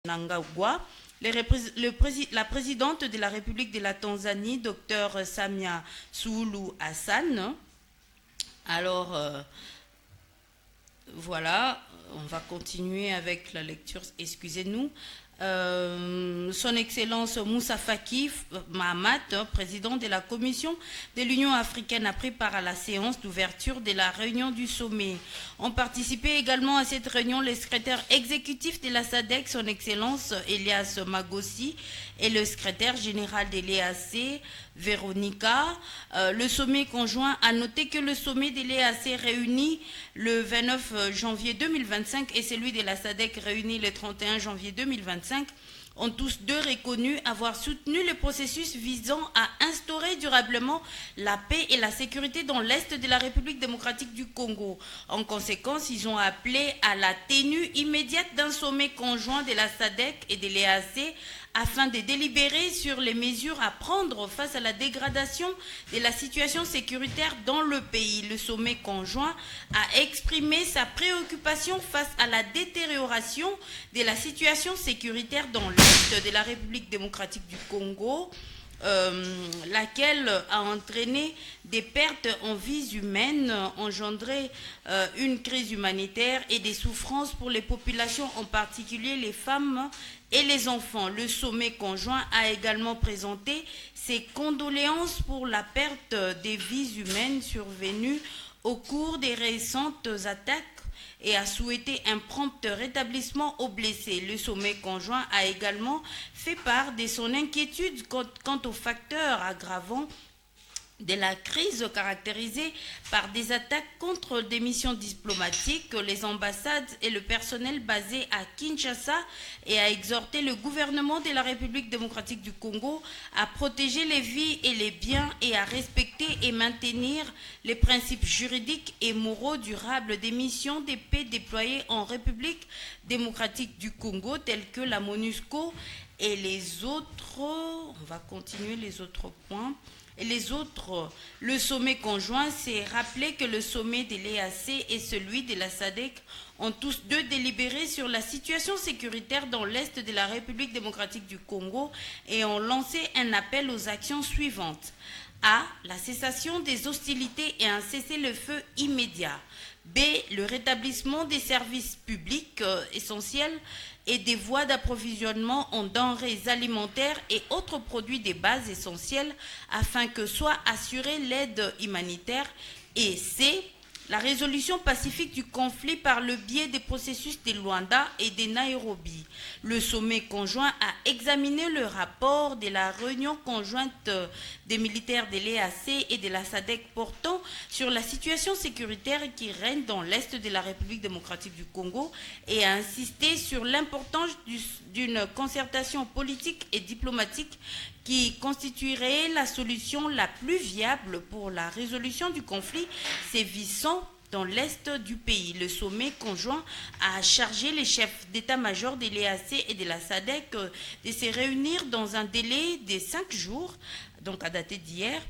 Mnangagwa, la présidente de la République de la Tanzanie, Dr Samia Suluhu Hassan. Alors, voilà, on va continuer avec la lecture, excusez-nous. Son Excellence Moussa Faki Mahamat, président de la Commission de l'Union africaine, a pris part à la séance d'ouverture de la réunion du sommet. Ont participé également à cette réunion le secrétaire exécutif de la SADC, Son Excellence Elias Magossi, et le secrétaire général de l'EAC, Véronica. Le sommet conjoint a noté que le sommet de l'EAC réuni le 29 janvier 2025 et celui de la SADC réuni le 31 janvier 2025 ont tous deux reconnu avoir soutenu le processus visant à instaurer durablement la paix et la sécurité dans l'Est de la République démocratique du Congo. En conséquence, ils ont appelé à la tenue immédiate d'un sommet conjoint de la SADC et de l'EAC afin de délibérer sur les mesures à prendre face à la dégradation de la situation sécuritaire dans le pays. Le sommet conjoint a exprimé sa préoccupation face à la détérioration de la situation sécuritaire dans l'Est de la République démocratique du Congo, laquelle a entraîné des pertes en vies humaines, engendré une crise humanitaire et des souffrances pour les populations, en particulier les femmes et les enfants. Le sommet conjoint a également présenté ses condoléances pour la perte des vies humaines survenues au cours des récentes attaques et a souhaité un prompt rétablissement aux blessés. Le sommet conjoint a également fait part de son inquiétude quant aux facteurs aggravants de la crise caractérisée par des attaques contre des missions diplomatiques, les ambassades et le personnel basé à Kinshasa, et a exhorté le gouvernement de la République démocratique du Congo à protéger les vies et les biens et à respecter et maintenir les principes juridiques et moraux durables des missions de paix déployées en République démocratique du Congo, telles que la MONUSCO et les autres. On va continuer les autres points. Et les autres, le sommet conjoint s'est rappelé que le sommet de l'EAC et celui de la SADC ont tous deux délibéré sur la situation sécuritaire dans l'Est de la République démocratique du Congo et ont lancé un appel aux actions suivantes. A. La cessation des hostilités et un cessez-le-feu immédiat. B. Le rétablissement des services publics essentiels et des voies d'approvisionnement en denrées alimentaires et autres produits de base essentiels afin que soit assurée l'aide humanitaire. Et C. La résolution pacifique du conflit par le biais des processus de Luanda et de Nairobi. Le sommet conjoint a examiné le rapport de la réunion conjointe des militaires de l'EAC et de la SADC portant sur la situation sécuritaire qui règne dans l'Est de la République démocratique du Congo et a insisté sur l'importance d'une concertation politique et diplomatique qui constituerait la solution la plus viable pour la résolution du conflit sévissant dans l'Est du pays. Le sommet conjoint a chargé les chefs d'état-major de l'EAC et de la SADC de se réunir dans un délai de 5 jours, donc à dater d'hier,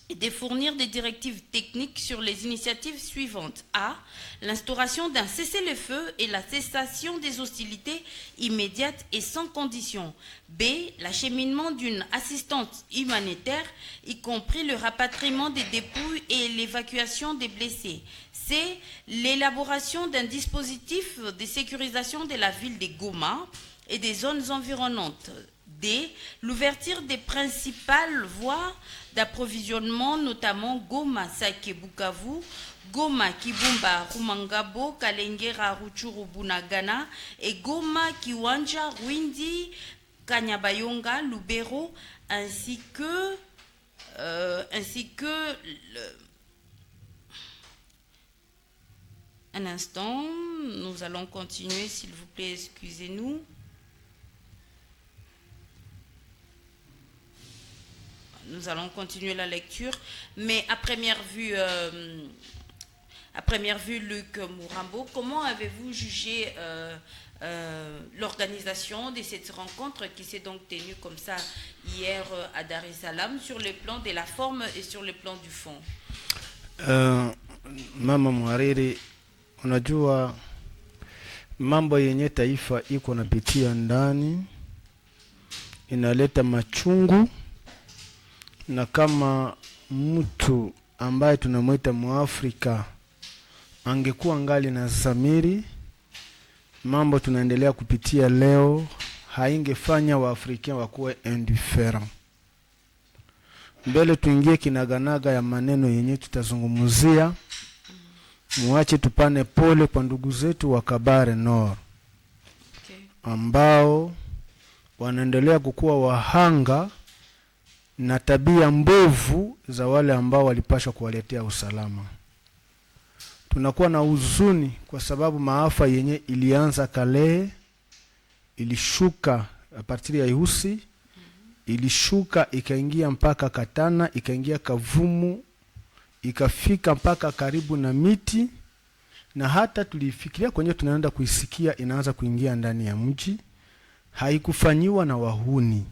et de fournir des directives techniques sur les initiatives suivantes. A. L'instauration d'un cessez-le-feu et la cessation des hostilités immédiates et sans condition. B. L'acheminement d'une assistance humanitaire, y compris le rapatriement des dépouilles et l'évacuation des blessés. C. L'élaboration d'un dispositif de sécurisation de la ville de Goma et des zones environnantes. D. L'ouverture des principales voies d'approvisionnement, notamment Goma, Sake, Bukavu, Goma, Kibumba, Rumangabo, Kalengera, Ruchuru, Bunagana, et Goma, Kiwanja, Rwindi, Kanyabayonga, Lubero, ainsi que un instant, nous allons continuer, s'il vous plaît, excusez-nous. Nous allons continuer la lecture, mais à première vue, Luc Mourambo, comment avez-vous jugé l'organisation de cette rencontre qui s'est donc tenue comme ça hier à Dar es Salaam, sur le plan de la forme et sur le plan du fond? Mama Mwariri, unajua mambo yenye taifa iko napitia ndani inaleta machungu, na kama mtu ambaye tunamwita Muafrika angekuwa ngali na zamiri, mambo tunaendelea kupitia leo haingefanya Waafrika wakuwe indifférent. Mbele tuingie kinaganaga ya maneno yenye tutazungumzia, muache tupane pole kwa ndugu zetu wa Kabare Nord ambao wanaendelea kukuwa wahanga na tabia mbovu za wale ambao walipaswa kuwaletea usalama. Tunakuwa na huzuni kwa sababu maafa yenye ilianza Kalehe, ilishuka a partir ya Ihusi, ilishuka ikaingia mpaka Katana, ikaingia Kavumu, ikafika mpaka karibu na Miti, na hata tulifikiria kwenye tunaenda kuisikia inaanza kuingia ndani ya mji. Haikufanyiwa na wahuni,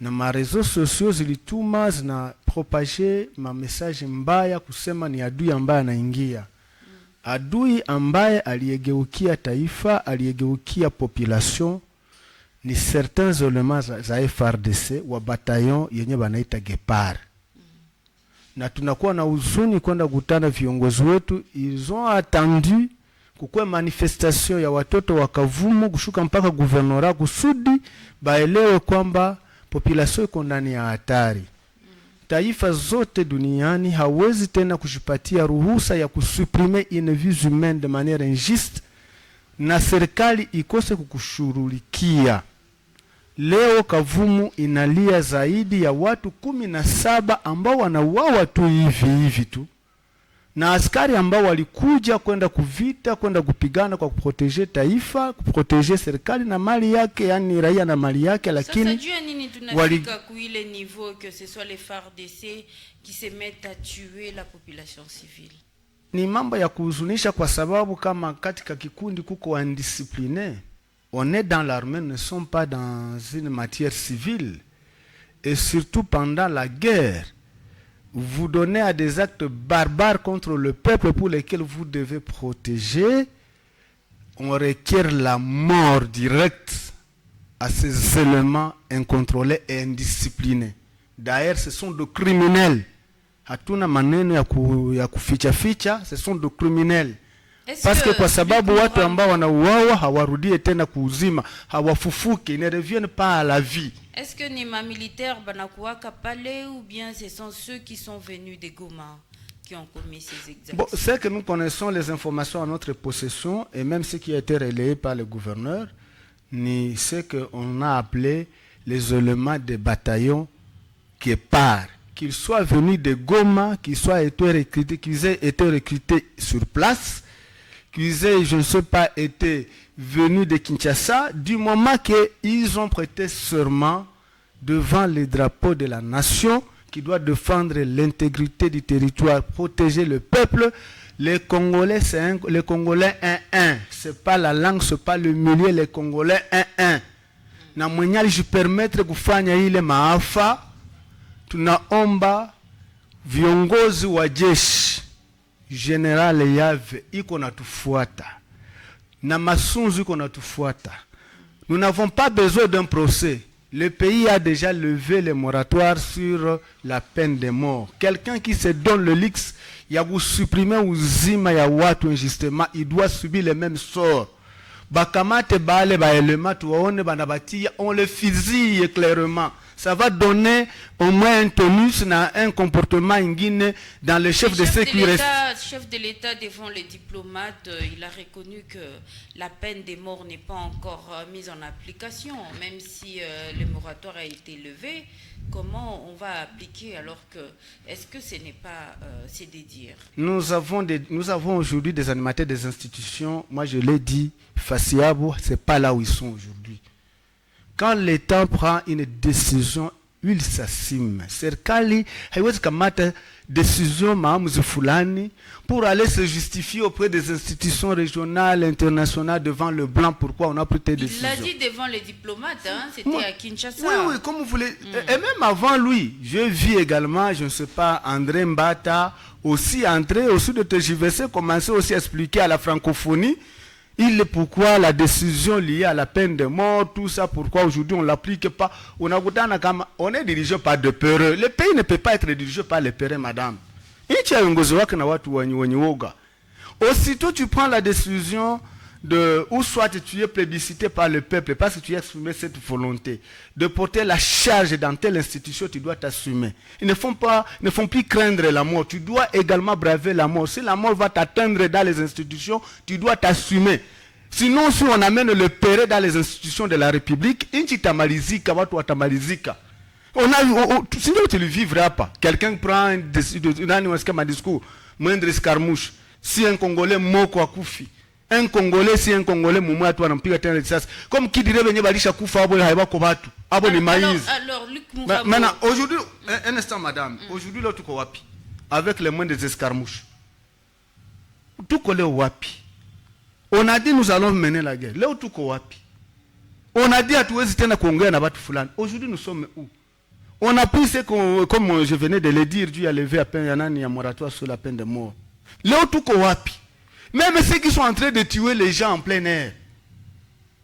na marezo sosio zilituma zina propage ma message mbaya kusema ni adui ambaye anaingia. Adui ambaye aliyegeukia taifa, aliyegeukia population ni certains éléments za FRDC wa bataillon yenye banaita Gepard. Na tunakuwa na huzuni kwenda kutana viongozi wetu, ils ont attendu kukwe manifestation ya watoto wa Kavumu kushuka mpaka gouvernorat kusudi baelewe kwamba population iko ndani ya hatari. Taifa zote duniani hawezi tena kujipatia ruhusa ya kusuprimer une vie humaine de manière injuste, na serikali ikose kukushurulikia. Leo Kavumu inalia zaidi ya watu 17 ambao wanauawa tu hivi tu, na askari ambao walikuja kwenda kuvita, kwenda kupigana kwa kuproteger taifa, kuproteger serikali na mali yake, yani raia na mali yake, lakini sasa nini tunafika kuile niveau que ce soit les FARDC qui se mettent à tuer la population civile. Ni mambo ya kuhuzunisha kwa sababu kama katika kikundi kuko indiscipliné, on est dans l'armée, ne sont pas dans une matière civile, et surtout pendant la guerre. Vous donnez à des actes barbares contre le peuple pour lesquels vous devez protéger. On requiert la mort directe à ces éléments incontrôlés et indisciplinés. D'ailleurs, ce sont de criminels. Hatuna maneno ya kuficha, ce sont de criminels. Parce que kwa sababu watu ambao wanauawa hawarudie tena kuuzima, hawafufuke, ne reviennent pas à la vie. Est-ce que ni ma militaire banakuaka pale ou bien ce sont ceux qui sont venus de Goma qui ont commis ces exactions? Bon, c'est que nous connaissons les informations à notre possession, et même ce qui a été relayé par le gouverneur, ni ce qu'on a appelé les éléments des bataillons qui partent. Qu'ils soient venus de Goma, qu'ils aient été recrutés sur place, qu'ils aient, je ne sais pas, été venus de Kinshasa, du moment qu'ils ont prêté serment devant les drapeaux de la nation, qui doit défendre l'intégrité du territoire, protéger le peuple. Les Congolais, les Congolais 1-1. C'est pas la langue, c'est pas le milieu, les Congolais 1-1. Na mwenyali jipermetre kufanya ile maafa, tunaomba viongozi wa jeshi, General Yave iko natufuata, na Masunzu iko natufuata. Nous n'avons pas besoin d'un procès. Le pays a déjà levé le moratoire sur la peine de mort. Quelqu'un qui se donne le luxe ya supprimer uzima ya watu injustement, il doit subir le même sort. Bakamate bale ba élément tuwaone banabatia, on le fusille clairement. Ça va donner au moins un tonus, un comportement ingénieux dans le chef de sécurité. Le chef de l'État devant les diplomates, il a reconnu que la peine de mort n'est pas encore mise en application, même si le moratoire a été levé. Comment on va appliquer alors que, est-ce que ce n'est pas, c'est de dire? Nous avons aujourd'hui des animateurs des institutions, moi je l'ai dit, Faciabo, c'est pas là où ils sont aujourd'hui. Quand l'État prend une décision, il s'assume. Serikali haiwezi kamata décision maamuzi fulani pour aller se justifier auprès des institutions régionales, internationales devant le blanc. Pourquoi on a pris telle décision? Il l'a dit devant les diplomates, hein, c'était à Kinshasa. Oui, comme vous voulez. Et même avant lui, je vis également, je ne sais pas, André Mbata, aussi entrer, aussi de TJVC, commencer aussi à expliquer à la francophonie Il est pourquoi la décision liée à la peine de mort, tout ça, pourquoi aujourd'hui on ne l'applique pas. On est dirigé par des peureux. Le pays ne peut pas être dirigé par les peureux, madame. Aussitôt tu prends la décision de, ou soit tu es plébiscité par le peuple parce que tu as exprimé cette volonté de porter la charge dans telle institution, tu dois t'assumer. Ils ne font plus craindre la mort, tu dois également braver la mort. Si la mort va t'atteindre dans les institutions, tu dois t'assumer. Sinon, si on amène le péré dans les institutions de la République, sinon tu ne le vivras pas. Quelqu'un prend un discours, moindre escarmouche. Si un Congolais moko akufi, un Congolais, si un Congolais moumou à toi n'ampiga tena risasi, comme qui dirait venir balisha kufa abo haiba kobatu, abo ni maïs. Alors Luc Mourabo. Maintenant, aujourd'hui, un instant madame, aujourd'hui là tu wapi, avec les moindres escarmouches. Tout collé wapi. On a dit nous allons mener la guerre. Là où tout wapi. On a dit à tous les tena kuongea na batu fulani. Aujourd'hui nous sommes où? On a pris ce que, comme je venais de le dire, Dieu a levé à peine un moratoire sur la peine de mort. Là où tout wapi. Même ceux qui sont en train de tuer les gens en plein air.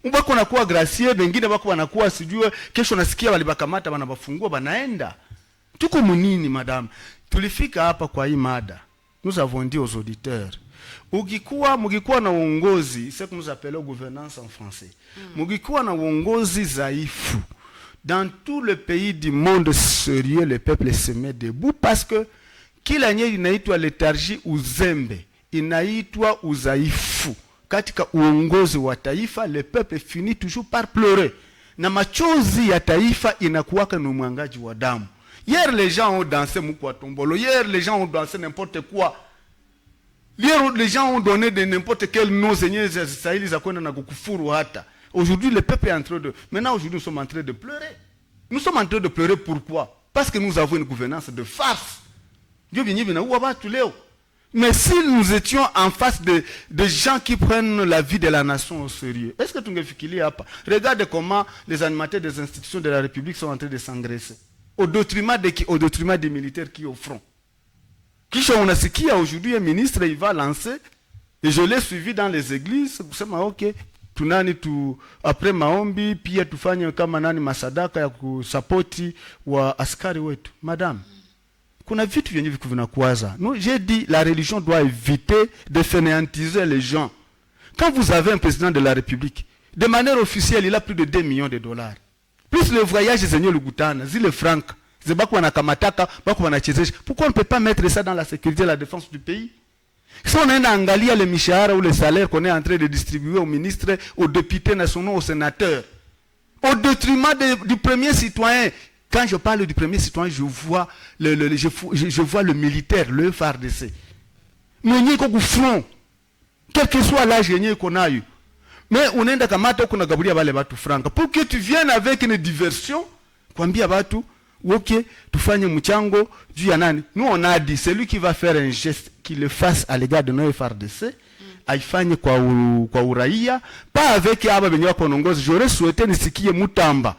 Mbako nakuwa gracier, bengine bako wanakuwa sijue, kesho nasikia walibakamata wanabafungua banaenda. Tuko munini madame. Tulifika hapa kwa hii mada. Nous avons dit aux auditeurs. Mugikuwa na uongozi, c'est comme nous appelons gouvernance en français. Mugikuwa na uongozi zaifu. Dans tout le pays du monde sérieux, le peuple se met debout parce que kila nye inaitwa letargie uzembe, inaitwa uzaifu. Katika uongozi wa taifa, le peuple finit toujours par pleurer. Na machozi ya taifa inakuwaka ni mwangaji wa damu. Hier les gens ont dansé mukwa tombolo, hier les gens ont dansé n'importe quoi. Hier les gens ont donné de n'importe quel nom seigneur Sahili za kwenda na kukufuru hata. Aujourd'hui le peuple est en train de, maintenant aujourd'hui nous sommes en train de pleurer. Nous sommes en train de pleurer pourquoi? Parce que nous avons une gouvernance de farce. Mais si nous étions en face de gens qui prennent la vie de la nation au sérieux, est-ce que tu ne fikilia pas? Regarde comment les animateurs des institutions de la République sont en train de s'engraisser. Au détriment des militaires qui au front. Kisha unasikia aujourd'hui un ministre il va lancer, et je l'ai suivi dans les églises, kusema ok, tunani tu après maombi pia tufanye kama nani masadaka ya kusapoti wa askari wetu. Madame, kuna vitu vyenye viko vinakuaza. J'ai dit la religion doit éviter de fainéantiser les gens. Quand vous avez un président de la République, de manière officielle, il a plus de 2 millions de dollars. Plus le voyage zenye lugutana, zile francs, zebako wanakamataka, bako wanachezesha. Pourquoi on ne peut pas mettre ça dans la sécurité et la défense du pays? Si on a angalia les mishahara ou les salaires qu'on est en train de distribuer aux ministres, aux députés nationaux, aux sénateurs, au détriment du premier citoyen. Quand je parle du premier citoyen, je vois le militaire, le FARDC. Quel que soit l'âge qu'on a eu. Mais on est pour que tu viennes avec une diversion, ok, tu fais un mchango, nous on a dit, celui qui va faire un geste, qu'il le fasse à l'égard de nos FARDC, aifanye kwa uraia, pas avec aba benye konongozi. J'aurais souhaité nisikie Mutamba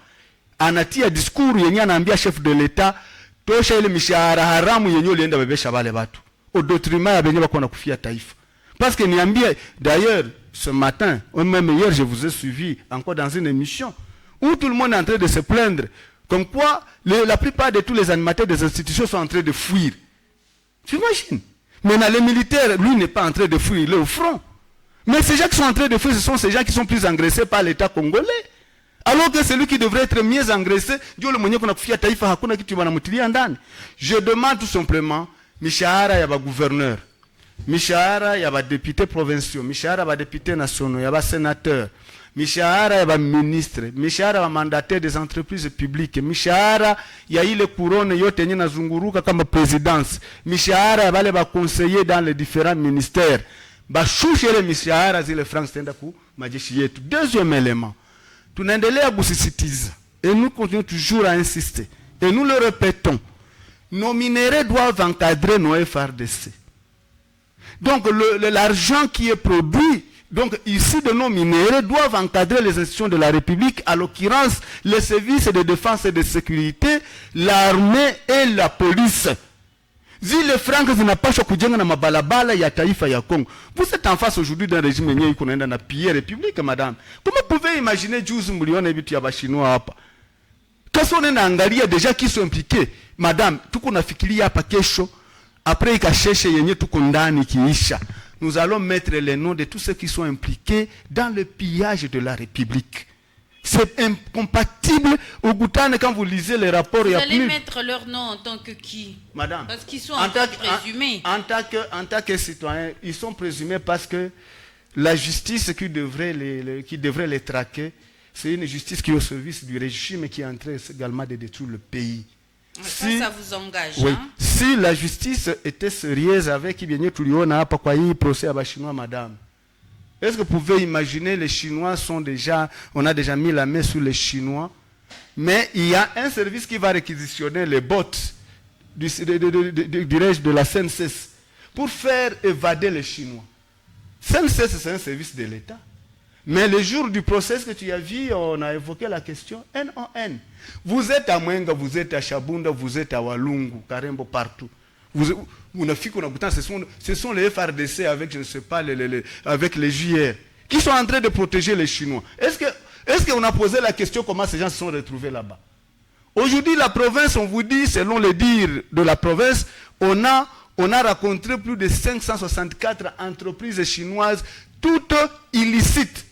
anatia discours yenye anaambia chef de l'État tosha ile mishahara haramu yenye ulienda bebesha wale watu au détriment ya benye bako nakufia taifa. Parce que niambie, d'ailleurs ce matin ou même hier je vous ai suivi encore dans une émission où tout le monde est en train de se plaindre comme quoi la plupart de tous les animateurs des institutions sont en train de fuir. Tu imagines? Maintenant les militaires, lui n'est pas en train de fuir, il est au front. Mais ces gens qui sont en train de fuir, ce sont ces gens qui sont plus engraissés par l'État congolais. Alors que celui qui devrait être mieux engraissé, Dieu le mwenye kuna kufia taifa hakuna kitu wanamutilia ndani. Je demande tout simplement mishahara ya ba gouverneur, mishahara ya ba députés provinciaux, mishahara ya ba députés nationaux, ya ba sénateurs, mishahara ya ba ministre, mishahara ya ba mandataires des entreprises publiques, mishahara ya ile couronne yote yenye nazunguruka kama présidence, mishahara ya bale ba conseillers dans les différents ministères. Ba shushe ile mishahara zile francs tenda ku majeshi yetu. Deuxième élément, tunaendelea kusisitiza et nous continuons toujours à insister et nous le répétons, nos minéraux doivent encadrer nos FARDC. Donc l'argent qui est produit donc ici de nos minéraux doivent encadrer les institutions de la République, à l'occurrence les services de défense et de sécurité, l'armée et la police. Zile francs zinapaswa kujenga na mabalabala ya taifa ya Congo. Vous êtes en face aujourd'hui d'un régime yenye iko naenda na piller république madame. Comment pouvez imaginer juzi mliona vitu ya bashinois hapa? Kasa unaenda angalia deja qui sont impliqués. Madame, tuko nafikiria hapa kesho après ikasheshe yenye tuko ndani kiisha. Nous allons mettre les noms de tous ceux qui sont impliqués dans le pillage de la République. C'est incompatible au Bhoutan quand vous lisez les rapports. Vous allez mettre leur nom en tant que qui? Madame. Parce qu'ils sont en tant que présumés. En tant que citoyens, ils sont présumés parce que la justice qui devrait les traquer, c'est une justice qui est au service du régime et qui est en train également de détruire le pays. Ça vous engage. Oui. Hein? Si la justice était sérieuse avec Ibienye Tuliona, pourquoi il procès à Chinois, madame? Est-ce que vous pouvez imaginer, les Chinois sont déjà, on a déjà mis la main sur les Chinois, mais il y a un service qui va réquisitionner les bots de la CNCS pour faire évader les Chinois. CNCS, c'est un service de l'État. Mais le jour du procès que tu as vu, on a évoqué la question N-O-N. Vous êtes à Mwenga, vous êtes à Chabunda, vous êtes à Walungu, Karembo, partout. Ce sont les FRDC avec, je ne sais pas, avec les JR qui sont en train de protéger les Chinois. Est-ce qu'on a posé la question comment ces gens se sont retrouvés là-bas? Aujourd'hui, la province, on vous dit, selon les dires de la province, on a rencontré plus de 564 entreprises chinoises, toutes illicites.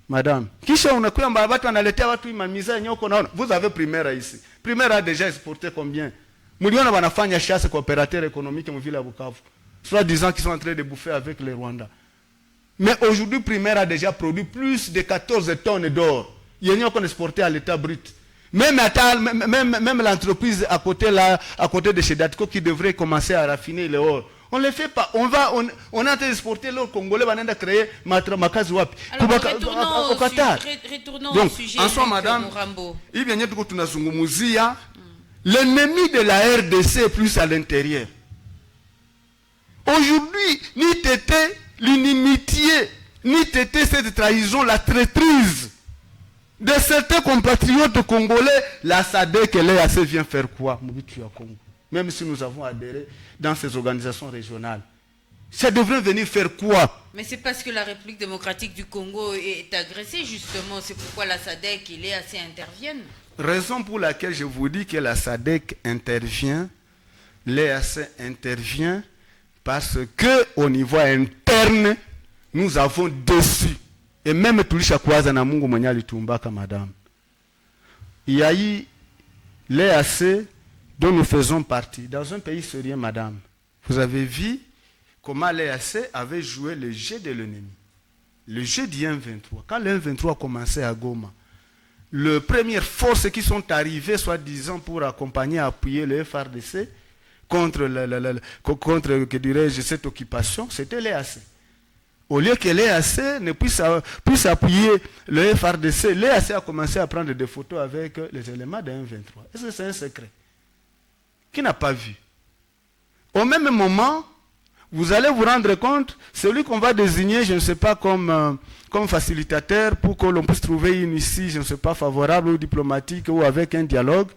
Madame, vous avez Primaire ici. Primaire a déjà exporté combien? Millions wanafanya chasse coopérateur économique en ville à Bukavu. Soit disant qu'ils sont en train de bouffer avec les Rwandais. Mais aujourd'hui, Primaire a déjà produit plus de 14 tonnes d'or. Il y a qu'on exporté à l'état brut. Même l'entreprise à côté de chez Datco qui devrait commencer à raffiner l'or. On ne le fait pas. On est en train d'exporter l'or congolais, on a créé Makazi Wapi. Au Qatar. Retournons au sujet. En soi, madame, il vient de Tunazungumuzia. L'ennemi de la RDC est plus à l'intérieur. Aujourd'hui, ni t'étais l'inimitié, ni t'étais cette trahison, la traîtrise de certains compatriotes congolais. La SADC et l'EAC vient faire quoi? Même si nous avons adhéré dans ces organisations régionales. Ça devrait venir faire quoi? Mais c'est parce que la République démocratique du Congo est agressée, justement. C'est pourquoi la SADC et l'EAC interviennent. Raison pour laquelle je vous dis que la SADC intervient, l'EAC intervient, parce qu'au niveau interne, nous avons déçu. Et même Tulisha Kouaza na Mungu Mwenyali Tumbaka, madame. Il y a eu l'EAC dont nous faisons partie, dans un pays syrien, madame. Vous avez vu comment l'EAC avait joué le jeu de l'ennemi. Le jeu du 1-23. Quand le 1-23 a commencé à Goma, les premières forces qui sont arrivées, soi-disant, pour accompagner, appuyer le FRDC contre que dirais-je, cette occupation, c'était l'EAC. Au lieu que l'EAC ne puisse appuyer le FRDC, l'EAC a commencé à prendre des photos avec les éléments de 1-23. Est-ce que c'est un secret? Qui n'a pas vu? Au même moment, vous allez vous rendre compte, celui qu'on va désigner, je ne sais pas, comme facilitateur pour que l'on puisse trouver une issue, je ne sais pas, favorable ou diplomatique ou avec un dialogue,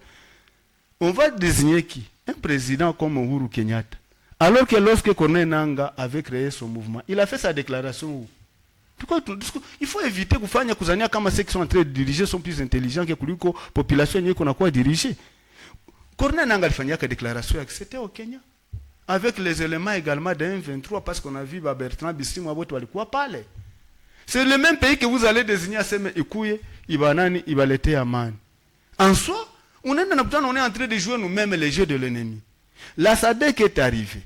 on va désigner qui? Un président comme Uhuru Kenyatta. Alors que lorsque Corneille Nangaa avait créé son mouvement, il a fait sa déclaration où? Il faut éviter que Fanya Kuzania, comme ceux qui sont en train de diriger, sont plus intelligents que la population qu'on a quoi diriger. Corneille Nangaa a fait une déclaration, c'était au Kenya. Avec les éléments également d'un 23, parce qu'on a vu Bertrand Bisimwa walikuwa pale. C'est le même pays que vous allez désigner à Seme Ikuye, Ibanani, Ibalete Amani. En soi, on est en train de jouer nous-mêmes les jeux de l'ennemi. La SADC est arrivée.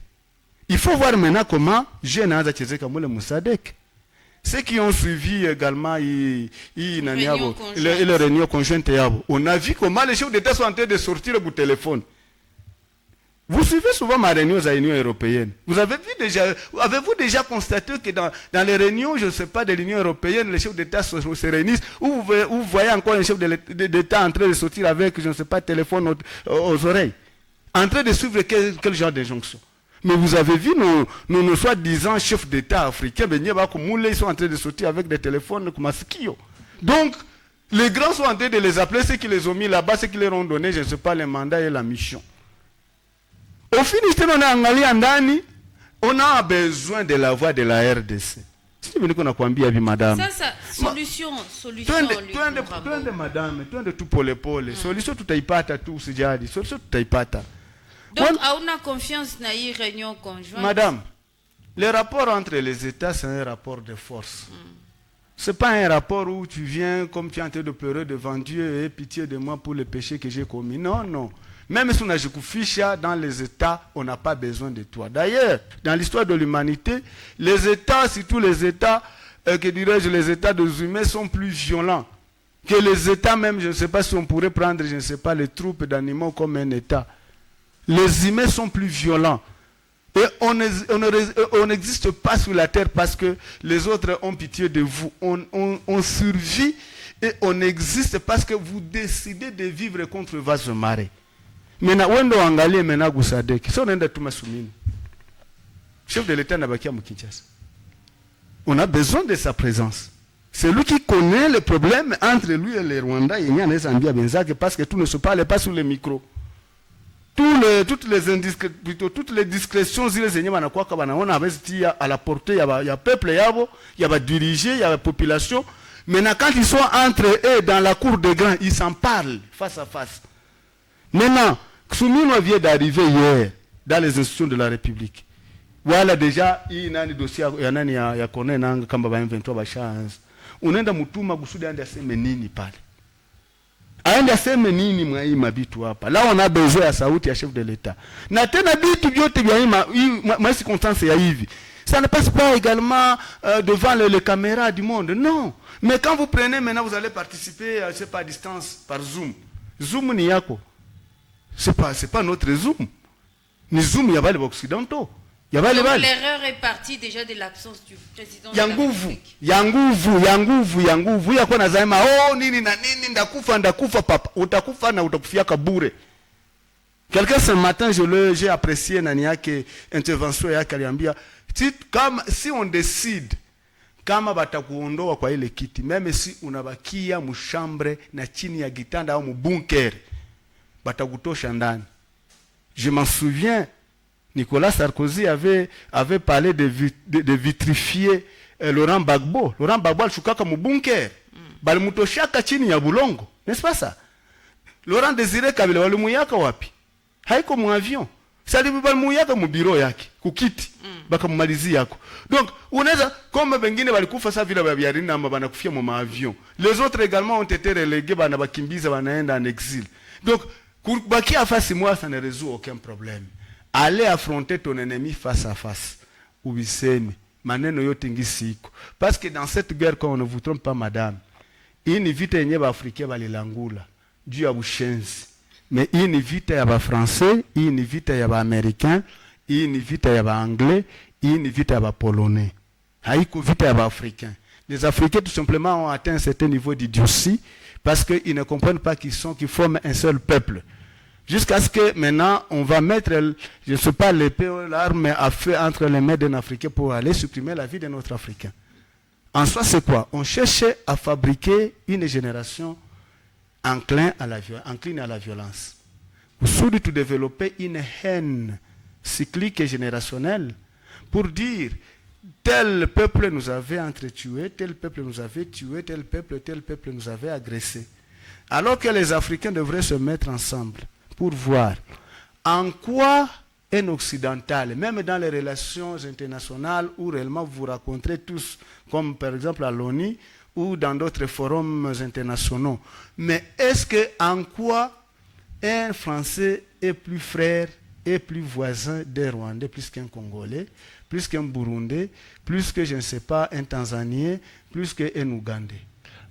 Il faut voir maintenant comment j'ai Naza Tchezeka Moule Moussadek. Ceux qui ont suivi également les réunions conjointes, on a vu comment les chefs d'État sont en train de sortir le téléphone. Vous suivez souvent ma réunion à l'Union européenne. Avez-vous déjà constaté que dans les réunions, je ne sais pas, de l'Union européenne, les chefs d'État se réunissent, ou vous voyez encore les chefs d'État en train de sortir avec, je ne sais pas, téléphone aux oreilles, en train de suivre quel genre d'injonction? Mais vous avez vu nos soi-disant chefs d'État africains, ils sont en train de sortir avec des téléphones comme Askio. Donc, les grands sont en train de les appeler, ceux qui les ont mis là-bas, ceux qui leur ont donné, je ne sais pas, les mandats et la mission. Au finish tena naangalia ndani, on a besoin de la voix de la RDC. Si niko nakwambia hivi madame. Sasa solution twende madame, twende tu pole pole. Solution tutaipata tu usijali. Solution tutaipata. Donc hauna confiance na hii réunion conjointe. Madame, le rapport entre les États c'est un rapport de force. C'est pas un rapport où tu viens comme tu es en train de pleurer devant Dieu et pitié de moi pour les péchés que j'ai commis. Non, non. Même si on a Jekufisha, dans les États, on n'a pas besoin de toi. D'ailleurs, dans l'histoire de l'humanité, les États, surtout les États, que dirais-je, les États des humains sont plus violents que les États même. Je ne sais pas si on pourrait prendre, je ne sais pas, les troupes d'animaux comme un État. Les humains sont plus violents. Et on n'existe pas sur la terre parce que les autres ont pitié de vous. On survit et on existe parce que vous décidez de vivre contre votre marée. Maintenant, wendo angalie mena gusadeki. So nenda tuma sumini. Chef de l'État nabakia mkinchasa. On a besoin de sa présence. C'est lui qui connaît le problème entre lui et les Rwandais. Il y a des ambia benzake parce que tout ne se parle pas sur le micro. Toutes les discrétions zile zenye banakuwa banaona abezitia à la portée ya peuple yabo, ya ba diriger, ya la population. Maintenant quand ils sont entre eux dans la cour des grands, ils s'en parlent face à face. Maintenant, Soumino vient d'arriver hier dans les institutions de la République. Voilà déjà hii nani dossier ya nani ya kone nanga kamba ba M23 bashaanza. Unaenda mutuma kusudi aende aseme nini pale? Aende aseme nini mwa hii mabitu hapa? Là on a besoin ya sauti ya chef de l'État. Na tena bitu vyote vya hii circonstance ya hivi. Ça ne passe pas également devant les caméras du monde. Non. Mais quand vous prenez maintenant, vous allez participer, je sais pas, à distance, par Zoom. Zoom ni yako. C'est pas notre Zoom. Ni Zoom ya bale occidentaux. Ya bale bale. L'erreur est partie déjà de l'absence du président de la République. Ya nguvu ya kwa nazama nini na nini ndakufa papa. Utakufa na utakufia kabure. Quelqu'un ce matin j'ai apprécié nani yake intervention yake aliambia si on décide kama batakuondoa kwa ile kiti, même si unabakia mshambre na chini ya gitanda au mbunker, batakutosha ndani. Je m'en souviens, Nicolas Sarkozy avait parlé de vitrifier Laurent Gbagbo. Laurent Gbagbo alishukaka mbunker. Balimutoshaka chini ya bulongo. N'est-ce pas ça? Laurent Désiré Kabila walimuyaka wapi? Haiko mu avion. Sali balimuyaka mu bureau yake, kukiti. Bakamumalizia yako. Donc, unaweza comme bengine balikufa sa vile babiarina amba banakufia mu avion. Les autres également ont été relégués bana bakimbiza banaenda en exil. Donc, bakia face moi ça ne résout aucun problème. Allez affronter ton ennemi face à face. Ubiseme maneno yote ngisiko. Parce que dans cette guerre, quand on ne vous trompe pas madame, ini vita yenye ba africain balilangula juu ya bushenzi. Mais ini vita ya ba français, ini vita ya ba américain, ini vita ya ba anglais, ini vita ya ba polonais. Haiko vita ya ba africain. Les Africains tout simplement ont atteint un certain niveau d'idiotie parce qu'ils ne comprennent pas qu'ils forment un seul peuple. Jusqu'à ce que maintenant, on va mettre, je ne sais pas, l'épée ou l'arme à feu entre les mains d'un Africain pour aller supprimer la vie de notre Africain. En soi, c'est quoi? On cherchait à fabriquer une génération incline à la violence. Vous souhaitez tout développer une haine cyclique et générationnelle pour dire tel peuple nous avait entretués, tel peuple nous avait tués, tel peuple nous avait agressés. Alors que les Africains devraient se mettre ensemble pour voir en quoi un occidental, même dans les relations internationales où réellement vous vous rencontrez tous, comme par exemple à l'ONU ou dans d'autres forums internationaux, mais est-ce que en quoi un Français est plus frère et plus voisin des Rwandais, plus qu'un Congolais, plus qu'un Burundais, plus que, je ne sais pas, un Tanzanien, plus qu'un Ougandais?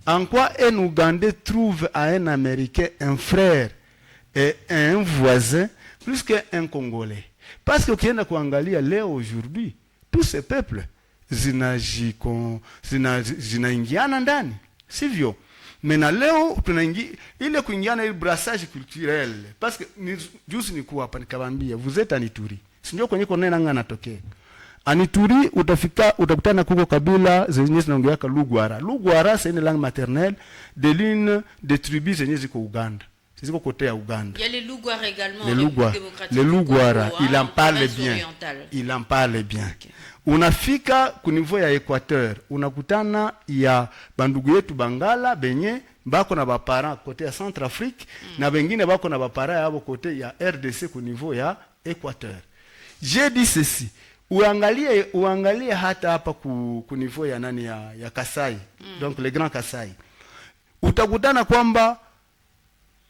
En quoi un Ougandais trouve à un Américain un frère et un voisin plus qu'un Congolais? Parce que ukienda kuangalia leo aujourd'hui, tous ces peuples zinaingiana ndani, sivyo? Mena leo tunaingia ile kuingiana ile brassage culturel, parce que juzi nikuwa hapa nikabambia vous êtes en Ituri, sio kwenye konena ngana tokea Anituri utakutana kuko kabila zenye zinaongeaka Lugwara. Lugwara c'est une langue maternelle de l'une des tribus zenye ziko Uganda. C'est au côté à Ouganda. Il y a les Lougouara également. Les Lougouara, il en parle bien. Il en parle bien. Okay. Unafika kunivo ya Equateur, unakutana ya bandugu yetu Bangala benye bako na bapara kote ya Centrafrique na bengine bako na bapara yabo kote ya RDC kunivo ya Equateur. J'ai dit ceci, uangalie hata hapa kunivo ya nani ya Kasai, donc le Grand Kasai. Utakutana kwamba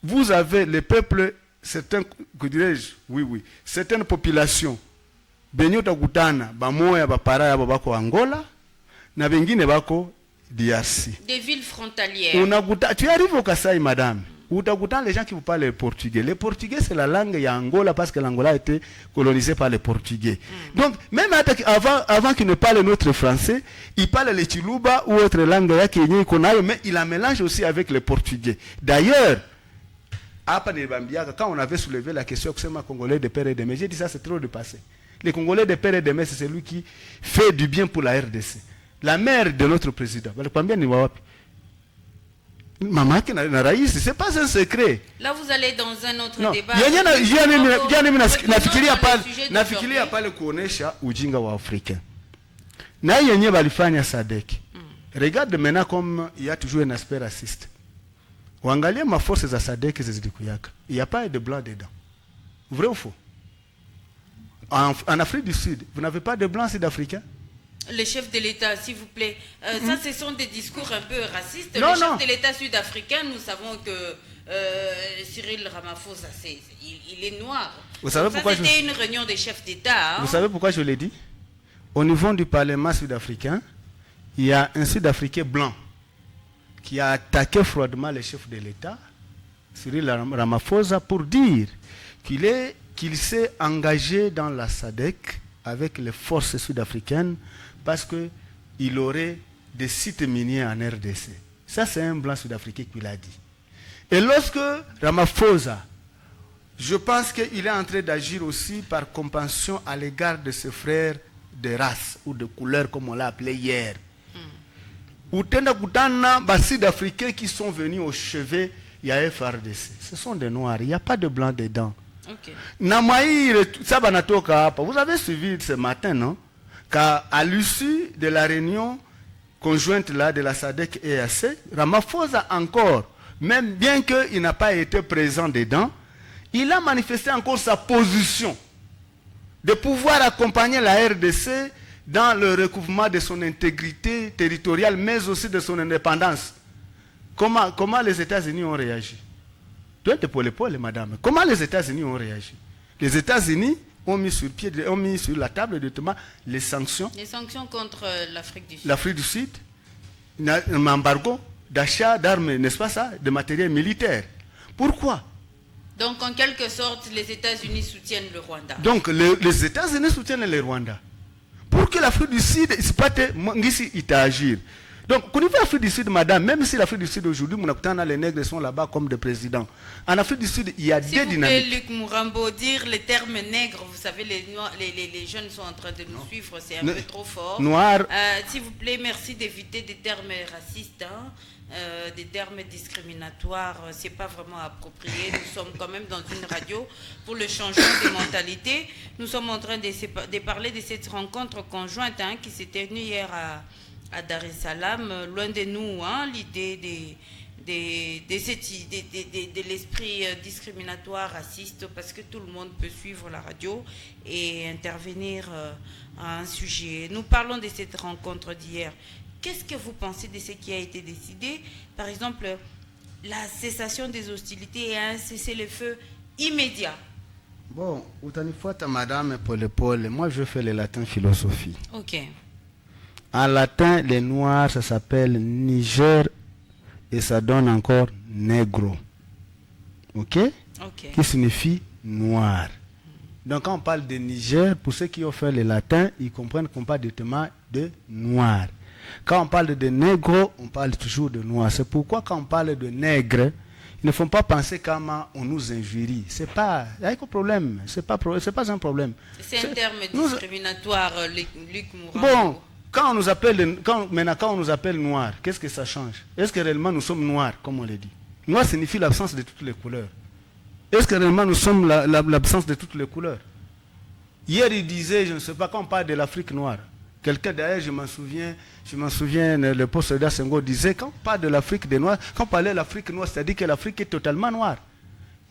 vous avez les peuples, certains, que dirais-je, oui, certaines populations, benyo utakutana, bamoya bapara yabo bako Angola, na bengine bako DRC. Des villes frontalières. Tu arrives au Kasai, madame, utakutana les gens qui vous parlent le portugais. Le portugais, c'est la langue ya Angola parce que l'Angola a été colonisée par les portugais. Donc, même avant qu'ils ne parlent notre français, ils parlent le Chiluba ou autre langue ya Kenya, mais ils la mélangent aussi avec le portugais. D'ailleurs, quand on avait soulevé la question que c'est ma Congolais de père et de mère, j'ai dit ça c'est trop de passé. Les Congolais de père et de mère, c'est celui qui fait du bien pour la RDC. La mère de notre président. Maman qui n'a raïs, c'est pas un secret. Là vous allez dans un autre débat. Nafikiria pale kuonesha ujinga wa Afrika. Na yenye balifanya SADC. Regarde maintenant comme il y a toujours un aspect raciste. Wangalia ma forces za SADC zilizikuyaka. Il n'y a pas de blanc dedans. Vrai ou faux? En Afrique du Sud, vous n'avez pas de blancs sud-africains? Le chef de l'État, s'il vous plaît. Ça, ce sont des discours un peu racistes. Le chef de l'État sud-africain, nous savons que Cyril Ramaphosa, il est noir. Vous savez pourquoi c'était une réunion des chefs d'État. Hein? Vous savez pourquoi je l'ai dit? Au niveau du Parlement sud-africain, il y a un Sud-Africain blanc qui a attaqué froidement le chef de l'État, Cyril Ramaphosa, pour dire qu'il s'est engagé dans la SADC avec les forces sud-africaines parce qu'il aurait des sites miniers en RDC. Ça, c'est un blanc sud-africain qui l'a dit. Et lorsque Ramaphosa, je pense qu'il est en train d'agir aussi par compassion à l'égard de ses frères de race ou de couleur, comme on l'a appelé hier. Ou Kutana, Sud-Africains qui sont venus au chevet, il y a FRDC. Ce sont des noirs, il n'y a pas de blanc dedans. Vous avez suivi ce matin, non? Qu'à l'issue de la réunion conjointe là de la SADC et EAC, Ramaphosa encore, même bien qu'il n'a pas été présent dedans, il a manifesté encore sa position de pouvoir accompagner la RDC dans le recouvrement de son intégrité territoriale, mais aussi de son indépendance. Comment les États-Unis ont réagi? Madame. Comment les États-Unis ont réagi? Les États-Unis ont mis sur la table directement les sanctions. Les sanctions contre l'Afrique du Sud. L'Afrique du Sud, un embargo d'achat d'armes, n'est-ce pas ça, de matériel militaire. Pourquoi? Donc en quelque sorte, les États-Unis soutiennent le Rwanda. Donc les États-Unis soutiennent le Rwanda. Pour que l'Afrique du Sud agir. Donc, au niveau de l'Afrique du Sud, madame, même si l'Afrique du Sud aujourd'hui, les nègres sont là-bas comme des présidents. En Afrique du Sud, il y a des dynamiques. Luc Mourambo, dire les termes nègres, vous savez, les jeunes sont en train de nous suivre, c'est un peu trop fort. Noir. S'il vous plaît, merci d'éviter des termes racistes, hein, des termes discriminatoires, c'est pas vraiment approprié. Nous sommes quand même dans une radio pour le changement des mentalités. Nous sommes en train de parler de cette rencontre conjointe hein, qui s'est tenue hier à Dar es Salaam, loin de nous, hein, l'idée de l'esprit discriminatoire, raciste, parce que tout le monde peut suivre la radio et intervenir à un sujet. Nous parlons de cette rencontre d'hier. Qu'est-ce que vous pensez de ce qui a été décidé? Par exemple, la cessation des hostilités et un cessez-le-feu immédiat. Bon, madame Paul, moi je fais le latin philosophie. Ok. En latin, les noirs, ça s'appelle Niger et ça donne encore negro. Ok? Qui signifie noir. Donc quand on parle de Niger, pour ceux qui ont fait le latin, ils comprennent qu'on parle directement de noir. Quand on parle de négro, on parle toujours de noir. C'est pourquoi quand on parle de nègre, il ne faut pas penser comment on nous injurie. C'est pas, il y a un problème. C'est pas un problème. C'est un terme discriminatoire, Luc Mourambo. Bon. Quand on nous appelle noir, qu'est-ce que ça change? Est-ce que réellement nous sommes noirs, comme on le dit? Noir signifie l'absence de toutes les couleurs. Est-ce que réellement nous sommes l'absence de toutes les couleurs? Hier, il disait, je ne sais pas, quand on parle de l'Afrique noire, quelqu'un d'ailleurs, je m'en souviens, le post-soldat Senghor disait, quand on parle de l'Afrique des Noirs, quand on parlait de l'Afrique noire, c'est-à-dire que l'Afrique est totalement noire.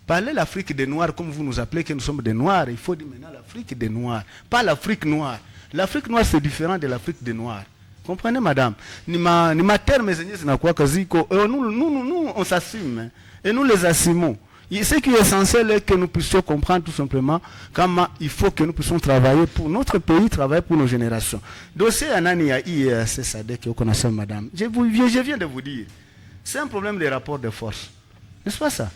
Parler l'Afrique des Noirs, comme vous nous appelez, que nous sommes des Noirs, il faut dire maintenant l'Afrique des Noirs, pas l'Afrique noire. L'Afrique noire, c'est différent de l'Afrique des Noirs. Comprenez, madame? Ni ma terme, nous, on s'assume, hein, et nous les assumons. Ce qui est essentiel est que nous puissions comprendre tout simplement comment il faut que nous puissions travailler pour notre pays, travailler pour nos générations. Dossier Anania IEAC SADC, vous connaissez, madame. Je viens de vous dire, c'est un problème des rapports de force. N'est-ce pas ça?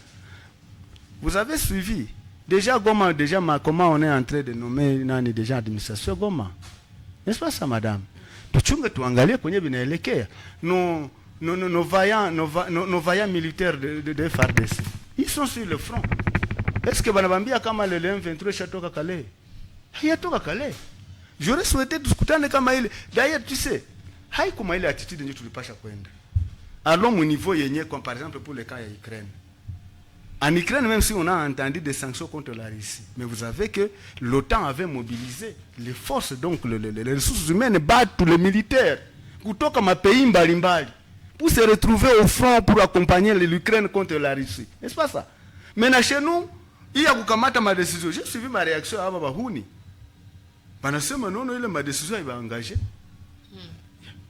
Vous avez suivi. Déjà, comment on est en train de nommer Nani déjà administration Goma? N'est-ce pas ça, madame? Nos vaillants militaires de FARDC, ils sont sur le front. Est-ce que Banabambia kama le M23 chatoka Calais? Hayatoka Calais. J'aurais souhaité discuter avec Kamaïle. D'ailleurs, tu sais, comment il a attitude de tulipasha kwenda. Allons au niveau yenye, comme par exemple pour le cas de l'Ukraine. En Ukraine, même si on a entendu des sanctions contre la Russie, mais vous savez que l'OTAN avait mobilisé les forces, donc les ressources humaines, battent tous les militaires, kutoka mapays mbalimbali, pour se retrouver au front pour accompagner l'Ukraine contre la Russie. N'est-ce pas ça? Maintenant chez nous, il y a kukamata ma décision. J'ai suivi ma réaction à Babahuni. Pendant ce moment, non, ma décision elle va engager.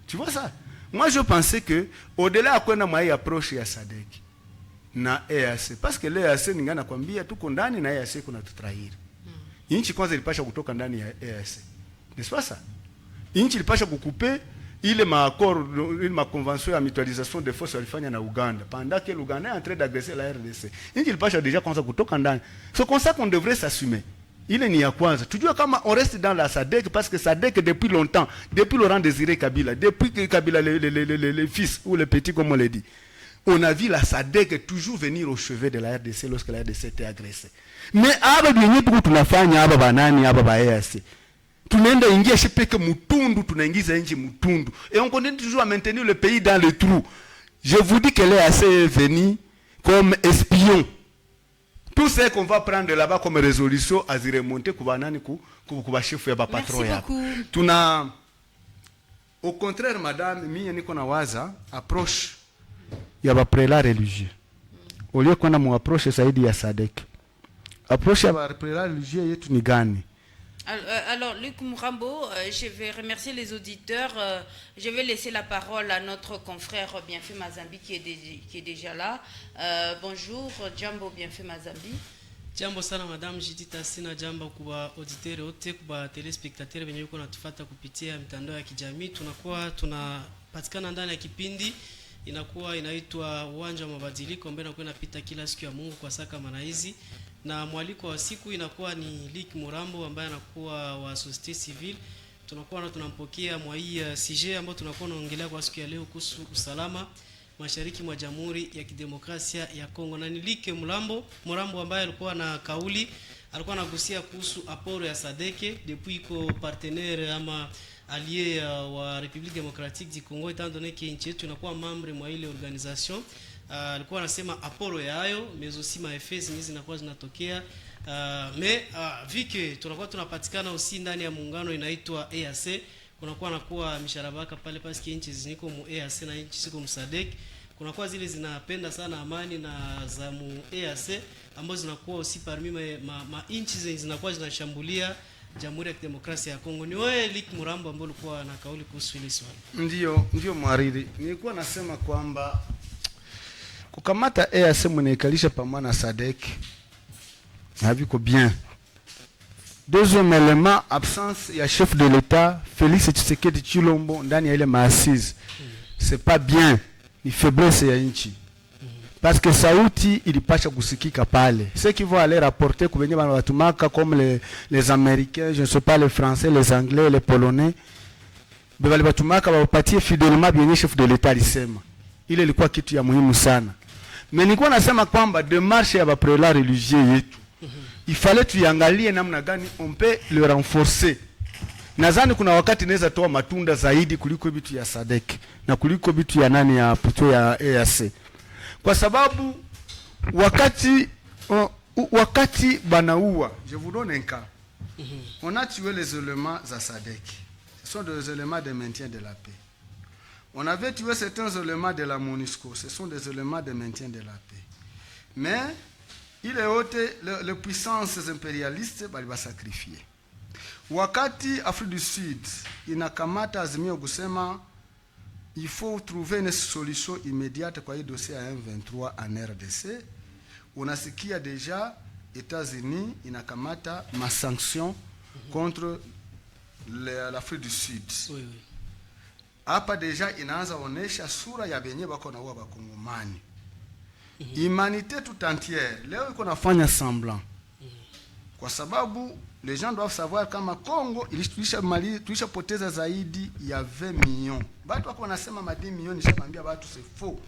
Tu vois ça? Moi, je pensais que au-delà à quoi on a approche à SADC na EAC, parce que l'EAC ningana kwambia tuko ndani na EAC kuna tutrahiri. Inchi kwanza ilipasha kutoka ndani ya EAC. N'est-ce pas ça? Inchi ilipasha kukupe ile ma convention ya mutualisation de forces walifanya na Uganda. Pendant que l'Ouganda est en train d'agresser la RDC. Inchi ilipasha déjà kwanza kutoka ndani. C'est comme ça qu'on devrait s'assumer. Il est ni à kwanza. Tu vois comment on reste dans la SADC parce que SADC depuis longtemps, depuis Laurent Désiré Kabila, depuis que Kabila les fils ou les petits comme on l'a dit. On a vu la SADC toujours venir au chevet de la RDC lorsque la RDC était agressée. Mais aba bienye tuko tunafanya aba banani aba ba EAC. Tunaenda ingia shepeke mutundu, tunaingiza nchi mutundu. Et on continue toujours à maintenir le pays dans le trou. Je vous dis que l'EAC est venu comme espion. Tout ce qu'on va prendre là-bas comme résolution à y remonter kubanani kuba chef ya ba patron ya. Tuna au contraire madame mimi niko na waza approche ya ba prélat religieux. Au lieu qu'on a mon approche zaidi ya SADC. Approche ya ba prélat religieux yetu ni gani? Alors, Luc Mourambo, je vais remercier les auditeurs. Je vais laisser la parole à notre confrère Bienfait Mazambi qui est déjà là. Bonjour, Jambo Bienfait Mazambi. Jambo sana madame Jidita sina jambo kwa auditeur wote kwa telespectateur wenye yuko natufuata kupitia mitandao ya kijamii. Tunapatikana ndani ya kipindi inakuwa inaitwa Uwanja wa Mabadiliko ambayo inakuwa inapita kila siku ya Mungu kwa saa kama hizi. Na mwaliko wa siku inakuwa ni Luc Mourambo ambaye anakuwa wa société civile. Tunakuwa tunampokea mwa hii CG ambayo tunakuwa tunaongelea kwa siku ya leo kuhusu usalama mashariki mwa Jamhuri ya Kidemokrasia ya Kongo. Na ni Luc Mourambo ambaye alikuwa na kauli, alikuwa anagusia kuhusu aporo ya SADC depuis iko partenaire ama allié wa République démocratique du Congo, étant donné que nchi yetu inakuwa membre mwa ile organisation. Alikuwa anasema aporo yayo mais aussi maeffets zinakuwa zinatokea mais vu que tunakuwa tunapatikana aussi ndani ya muungano inaitwa EAC, kunakuwa nakuwa misharabaka pale parce que nchi ziniko mu EAC na nchi ziko mu SADC, kunakuwa zile zinapenda sana amani na za mu EAC ambazo zinakuwa aussi parmi ma nchi zinakuwa zinashambulia Jamhuri ya Kidemokrasia ya Kongo. Ni wewe Luc Mourambo ambaye ulikuwa na kauli kuhusu hili swali. Ndio mwariri. Nilikuwa nasema kwamba kukamata EAC mnaikalisha pamoja na SADC haviko bien. Deuxième élément, absence ya chef de l'État Félix Tshisekedi Tshilombo ndani ya ile maassise. C'est pas bien, ni faiblesse ya nchi. Parce que sauti ilipasha kusikika pale. Ceux qui vont aller rapporter kubenye bana batumaka comme les Américains, je ne sais pas les Français, les Anglais, les Polonais. Bali batumaka bapatie fidèlement bien chef de l'État alisema. Ile ilikuwa kitu ya muhimu sana. Mais nilikuwa nasema kwamba démarche ya ba prélat religieux yetu. Il fallait tuangalie namna gani on peut le renforcer. Nadhani kuna wakati inaweza toa matunda zaidi kuliko vitu ya SADC na kuliko vitu ya nani ya puto ya EAC. Kwa sababu wakati banaua, je vous donne un cas. On a tué les éléments à SADC. Ce sont des éléments de maintien de la paix. On avait tué certains éléments de la MONUSCO. Ce sont des éléments de maintien de la paix. Mais il est ôté les puissances impérialistes bali sacrifier. Wakati Afrique du Sud inakamata azimio kusema il faut trouver une solution immédiate kwa hii dossier ya M23 en RDC, unasikia déjà États-Unis inakamata ma sanction contre l'Afrique du Sud. Oui. Hapa deja inaanza onesha sura ya benye bako na uwa bakongomani. Humanité tout entière leo iko nafanya semblant. Kwa sababu les gens doivent savoir kama Congo tulisha poteza zaidi ya 20 millions. Batu wako wanasema ma 10 millions, nishamwambia batu c'est faux.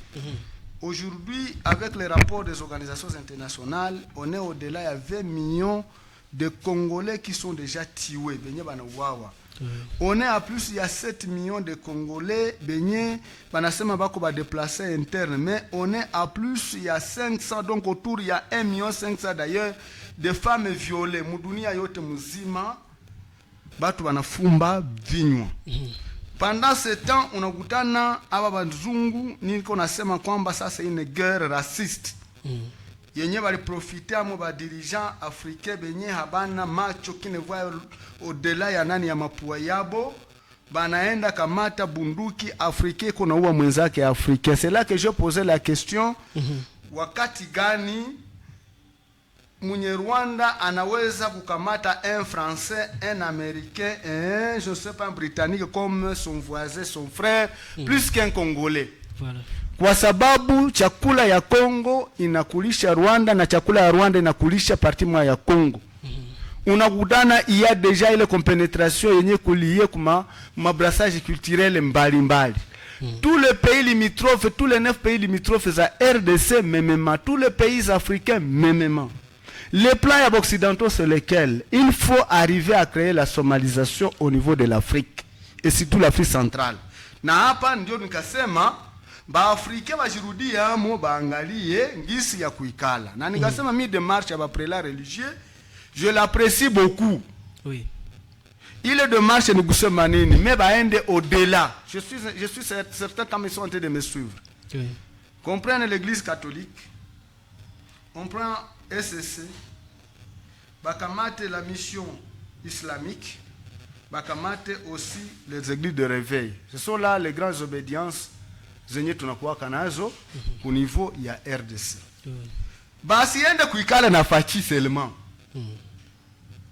Aujourd'hui, avec les rapports des organisations internationales, on est au-delà de 20 millions de Congolais qui sont déjà tués. Benye bana uwawa. On est à plus, il y a 7 millions de Congolais, banasema bako ba déplacés internes, mais on est à plus, il y a 500, donc autour, il y a 1,5 million d'ailleurs, de femmes violées. Mudunia yote muzima, batu banafumba vinywa. Pendant ce temps, unakutana aba bazungu, niko nasema kwamba sasa une guerre raciste. Yenye bali profiter amo ba dirigeants africains benye habana macho qui ne voient au-delà ya nani ya mapua yabo, banaenda kamata bunduki africain kuna uwa mwenzake africain. C'est là que je posais la question, wakati gani mwenye Rwanda anaweza kukamata un français, un américain, je ne sais pas, un britannique comme son voisin, son frère, plus qu'un congolais. Voilà. Kwa sababu chakula ya Kongo inakulisha Rwanda na chakula ya Rwanda inakulisha parti moja ya Kongo. Unakutana il y a déjà ile compénétration yenye kulié kuma mabrassage culturel mbali. Tous les pays limitrophes, tous les 9 pays limitrophes za RDC mêmement, tous les pays africains mêmement. Les plans occidentaux c'est lesquels il faut arriver à créer la somalisation au niveau de l'Afrique et surtout l'Afrique centrale. Na hapa ndio nikasema ba Afrika bajirudia amo baangalie ngisi ya kuikala. Na nikasema mi démarche ya ba prélats religieux, je l'apprécie beaucoup. Oui. Il est démarche ni kusema nini, mais baende au-delà. Je suis certain quand ils sont en train de me suivre. Oui. Comprendre l'église catholique. On prend SSC, bakamate la mission islamique, bakamate aussi les églises de réveil. Ce sont là les grandes obédiences zenye tunakuwa kanazo au niveau ya RDC. Basi ende kuikala na fachi seulement.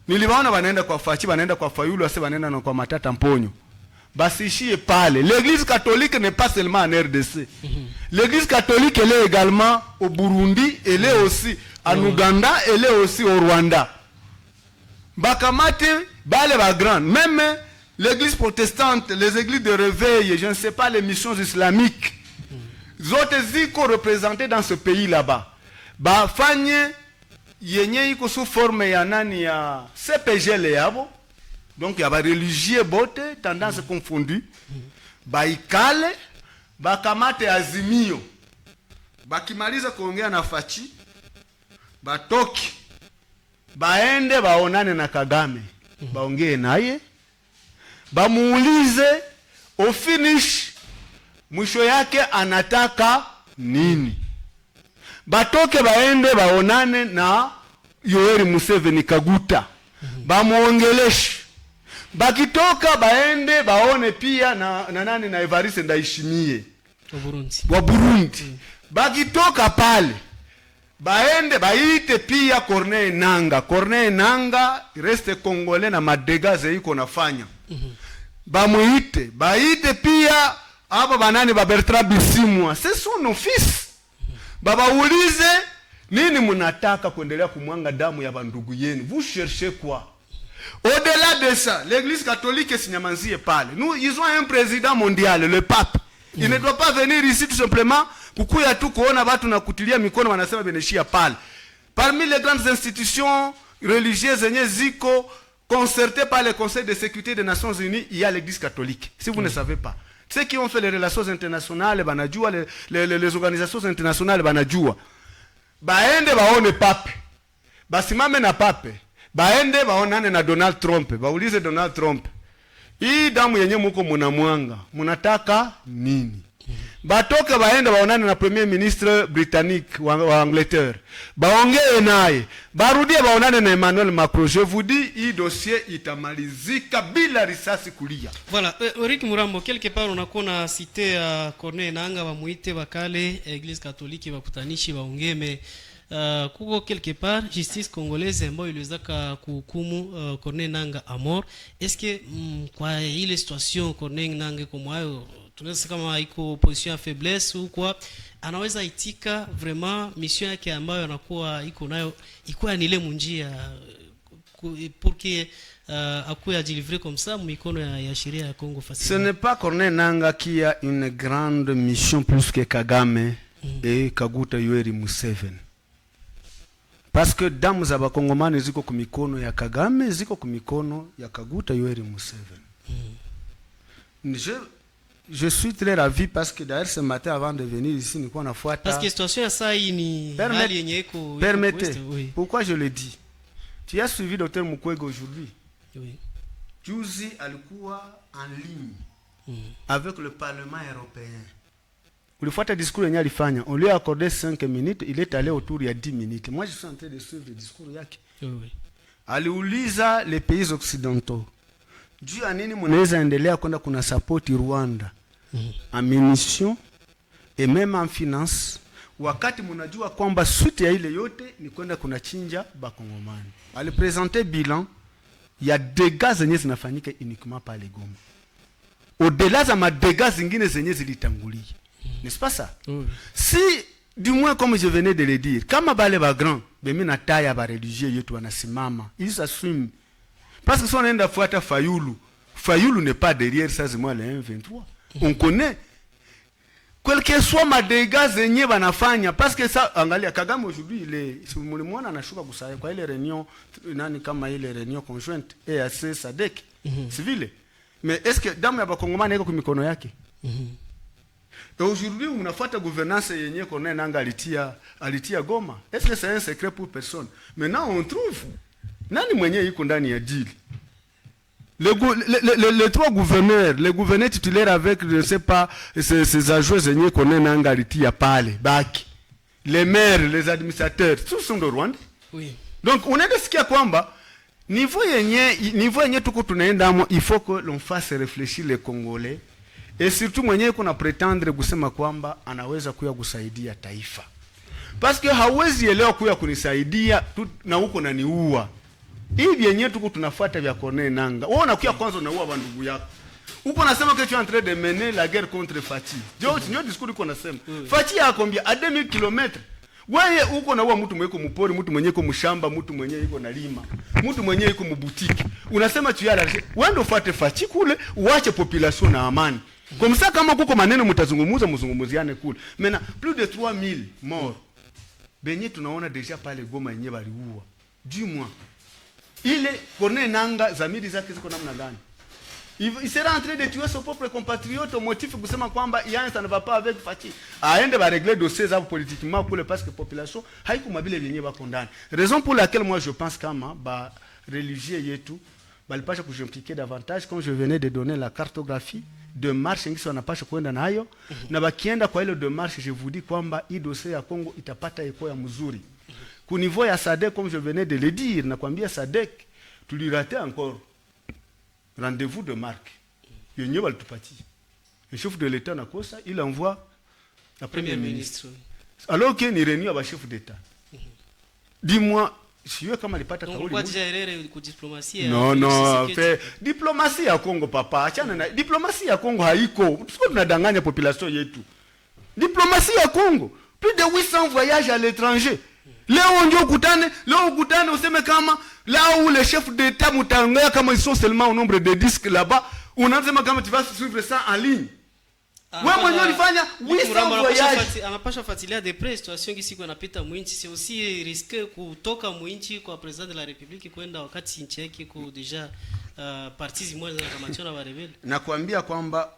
Niliwaona wanaenda kwa fachi, wanaenda kwa Fayulu, wase wanaenda na kwa Matata Mponyo. Basi ishie pale. L'église catholique n'est pas seulement en RDC. L'église catholique elle est également au Burundi, elle est aussi en Ouganda, elle est aussi au Rwanda. Bakamate bale ba grand, même l'église protestante, les églises de réveil, je ne sais pas, les missions islamiques, zote ziko représentées dans ce pays là-bas. Ba fanye yenye iko sous forme ya nani ya CPG le yabo. Donc il y a ba religieux bote, tendance confondue. Ba ikale, ba kamate azimio. Ba kimaliza kuongea na fachi, ba toki, baende baonane na Kagame. Baongee naye. Bamuulize au finish mwisho yake anataka nini. Batoke baende baonane na Yoweri Museveni Kaguta. Bamuongeleshe. Bakitoka baende baone pia na nani na Evariste Ndayishimiye wa Burundi. Bakitoka pale baende baite pia Corneille Nangaa. Corneille Nangaa reste congolais na madega zeiko nafanya. Bamuite, baite pia aba banani ba Bertrand Bisimwa. Ce sont nos fils. Babaulize nini mnataka kuendelea kumwanga damu ya bandugu yenu? Vous cherchez quoi? Au-delà de ça, l'église catholique sinyamanzie pale. Nous, ils ont un président mondial, le pape. Il ne doit pas venir ici tout simplement kukuya tu kuona watu na kutilia mikono wanasema beneshia pale. Parmi les grandes institutions religieuses zenye ziko concertées par le Conseil de sécurité des Nations Unies, il y a l'église catholique. Si vous ne savez pas. Ceux qui ont fait les relations internationales, banajua, les organisations internationales, banajua. Baende baone pape. Basimame na pape. Baende baonane na Donald Trump. Baulize Donald Trump. Hii damu yenye muko munamwanga. Munataka nini? Batoke baende baonane na Premier Ministre Britannique wa Angleterre. Baongee naye. Barudie baonane na Emmanuel Macron. Je vous dis, hii dossier itamalizika bila risasi kulia. Voilà, Eric Murambo, quelque part on a qu'on a cité Corneille Nangaa bamuite bakale Église catholique bakutanishi baongee mais kuko quelque part justice congolaise ambayo iliweza kuhukumu Corneille Nangaa à mort. Est-ce que kwa ile situation Corneille Nangaa kama hayo tunaweza kama iko position ya faiblesse ou quoi anaweza itika vraiment mission yake ambayo anakuwa iko nayo iko anile munjia pour que akuya délivrer comme ça mikono ya sheria ya Congo facilement. Ce n'est pas Corneille Nangaa qui a une grande mission plus que Kagame et Kaguta Yoweri Museveni. Parce que damu za bakongomani ziko kumikono ya Kagame, ziko kumikono ya Kaguta Yoweri Museveni. Je suis très ravi parce que d'ailleurs ce matin avant de venir ici nilikuwa nafuata. Parce que situation ya saa hii ni hali yenye iko. Permettez. Oui. Pourquoi je le dis? Tu as suivi Dr Mukwege aujourd'hui? Oui. Juzi alikuwa en ligne avec le Parlement européen. Ulifuata discours yenye alifanya. On lui a accordé 5 minutes, il est allé autour ya 10 minutes. Moi je suis en train de suivre le discours yake. Oui. Aliuliza les pays occidentaux. Juu ya nini mnaweza endelea kwenda kuna support Rwanda en munitions et même en finance wakati mnajua kwamba suite ya ile yote ni kwenda kuna chinja bakongomani. Alipresenter bilan ya dégâts zenye zinafanyika uniquement par les Goma. Au-delà za madégâts zingine zenye zilitangulia. N'est-ce pas ça? Oui. Si du moins comme je venais de le dire, kama bale ba grand, bemi na taya ba religieux yetu wanasimama, ils s'assument. Parce que si on est à Fouata Fayoulou, Fayoulou n'est pas derrière ça, c'est moi le 1-23. On connaît. Quel que soit ma dégâts zenye banafanya, parce que ça, angalia, Kagame aujourd'hui, il est, si vous voulez, anashuka kusaya, kwa ile réunion, nani kama ile réunion conjointe, EAC, SADC, civile. Mais est-ce que damu ya bakongomani iko kumikono yake? Et aujourd'hui, unafuata gouvernance yenye Corneille Nangaa alitia Goma. Est-ce que c'est un secret pour personne? Maintenant, on trouve. Nani mwenye yuko ndani ya deal? Les trois gouverneurs, les gouverneurs titulaires avec, je ne sais pas, ces adjoints zenye Corneille Nangaa alitia pale, baki. Les maires, les administrateurs, tous sont de Rwanda. Oui. Donc, on est de ce qu'il y a kwamba, niveau yenye tuko tunaenda mo, il faut que l'on fasse réfléchir les Congolais. Et surtout mwenye kuna pretendre kusema kwamba anaweza kuya kusaidia taifa. Parce que hawezi elewa kuya kunisaidia na huko na niua. Hivi yenyewe tuko tunafuata vya Corneille Nangaa. Wewe unakuja kwanza unaua bandugu yako. Uko nasema que tu es en train de mener la guerre contre Fati. Ndio discours uko nasema. Fati ya kombia a 2000 km. Wewe uko naua mtu mwenye yuko mpori, mtu mwenye yuko mshamba, mtu mwenye yuko na lima, mtu mwenye yuko mbutiki. Unasema tu yala. Wewe ndio ufuate Fati kule, uache population na amani. Comme ça kama kuko maneno mtazungumuziane kule. Maintenant plus de 3000 morts. Benye tunaona déjà pale Goma yenyewe baliua. Dis-moi. Ile Corneille Nangaa zamiri zake ziko namna gani? Il sera en train de tuer son propre compatriote au motif kusema kwamba yeye ça ne va pas avec Fati. Aende ba régler dossier za politiquement pour le parce que population haiko mabile yenyewe bako ndani. Raison pour laquelle moi je pense kama ba religieux yetu balipasha kujimpliquer davantage comme je venais de donner la cartographie de marche ngisi wanapasha kwenda nayo na bakienda kwa ile de marche je vous dis kwamba hii dossier ya Kongo itapata eko ya mzuri. Ku niveau ya SADC comme je venais de le dire nakwambia SADC tulirate encore rendez-vous de marque. Yenyewe balitupatia. Le chef de l'État nakosa il envoie la première ministre. Alors que ni réunion ba chef d'État. Dis-moi siwe kama alipata kauli. Donc kwa diarere ku diplomatie. Non, fait diplomatie ya Kongo papa. Achana na diplomatie ya Kongo haiko. Tuko tunadanganya population yetu. Diplomatie ya Kongo, plus de 800 voyages à l'étranger. Leo ndio ukutane useme kama là où les chefs d'État mutangaya kama ils sont seulement au nombre de disques là-bas, unasema kama tu vas suivre ça en ligne. Wewe mwenyewe ulifanya 800 voyages. Anapasha fuatilia de près situation qui siko inapita mwinchi, c'est aussi risqué kutoka mwinchi kwa president de la République kwenda wakati nchi yake iko deja parties moja za kamationa wa rebelle. Nakwambia kwamba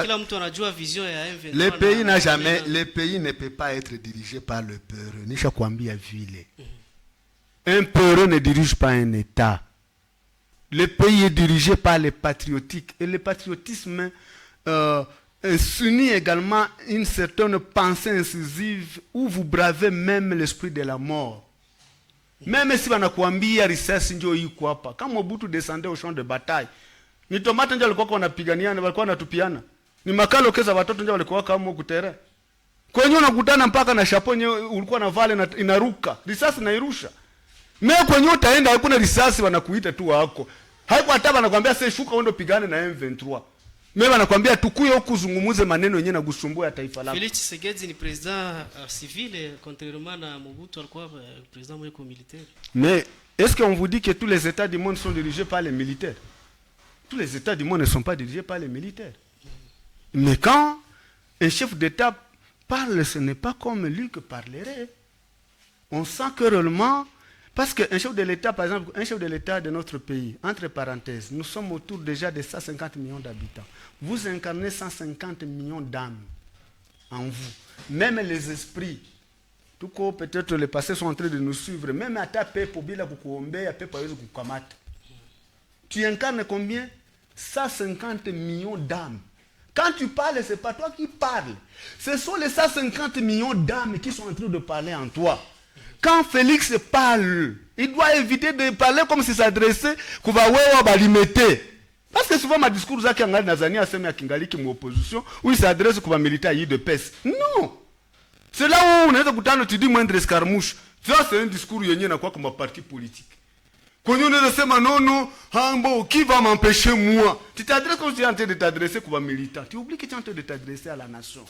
kila mtu anajua vision ya M23. Le pays ne peut pas être dirigé par le peureux. Nisha kuambia vile. Un peureux ne dirige pas un État. Le pays est dirigé par les patriotiques. Et le patriotisme s'unit également une certaine pensée incisive où vous bravez même l'esprit de la mort. Même si wanakuambia risasi ndio iko hapa. Kama Mobutu descendait au champ de bataille. Ni tomate ndio walikuwa wanapiganiana, walikuwa wanatupiana. Ni makalo keza watoto ndio walikuwa kama kutere. Kwenye unakutana mpaka na shaponye ulikuwa na vale na inaruka. Risasi nairusha. Mimi kwenye utaenda hakuna risasi wanakuita tu wako. Haiko hata wanakuambia sasa shuka uende pigane na M23. Mimi wanakuambia tukuye huku kuzungumuze maneno yenyewe na kusumbua taifa lako. Félix Tshisekedi ni président civil contrairement à Mobutu alikuwa président militaire. Mais est-ce qu'on vous dit que tous les États du monde sont dirigés par les militaires? Tous les États du monde ne sont pas dirigés par les militaires. Mais quand un chef d'État parle, ce n'est pas comme lui que parlerait. On sent que réellement, parce qu'un chef de l'État, par exemple, un chef de l'État de notre pays, entre parenthèses, nous sommes autour déjà de 150 millions d'habitants. Vous incarnez 150 millions d'âmes en vous. Même les esprits, tout cas peut-être les passés sont en train de nous suivre, même à ta paix pour bien la kukuombe, à paix pour les kukamata. Tu incarnes combien? 150 millions d'âmes. Quand tu parles, ce n'est pas toi qui parles. Ce sont les 150 millions d'âmes qui sont en train de parler en toi. Quand Félix parle, il doit éviter de parler comme s'il s'adressait à l'imiter. Parce que souvent, ma discours, où il s'adresse à militaire de paix. Non. C'est là où tu dis moindre escarmouche. Ça, c'est un discours qui est comme un parti politique. Quand on dit qui va m'empêcher moi? Tu t'adresses comme si tu es en train de t'adresser comme un militant. Tu oublies que tu es en train de t'adresser à la nation.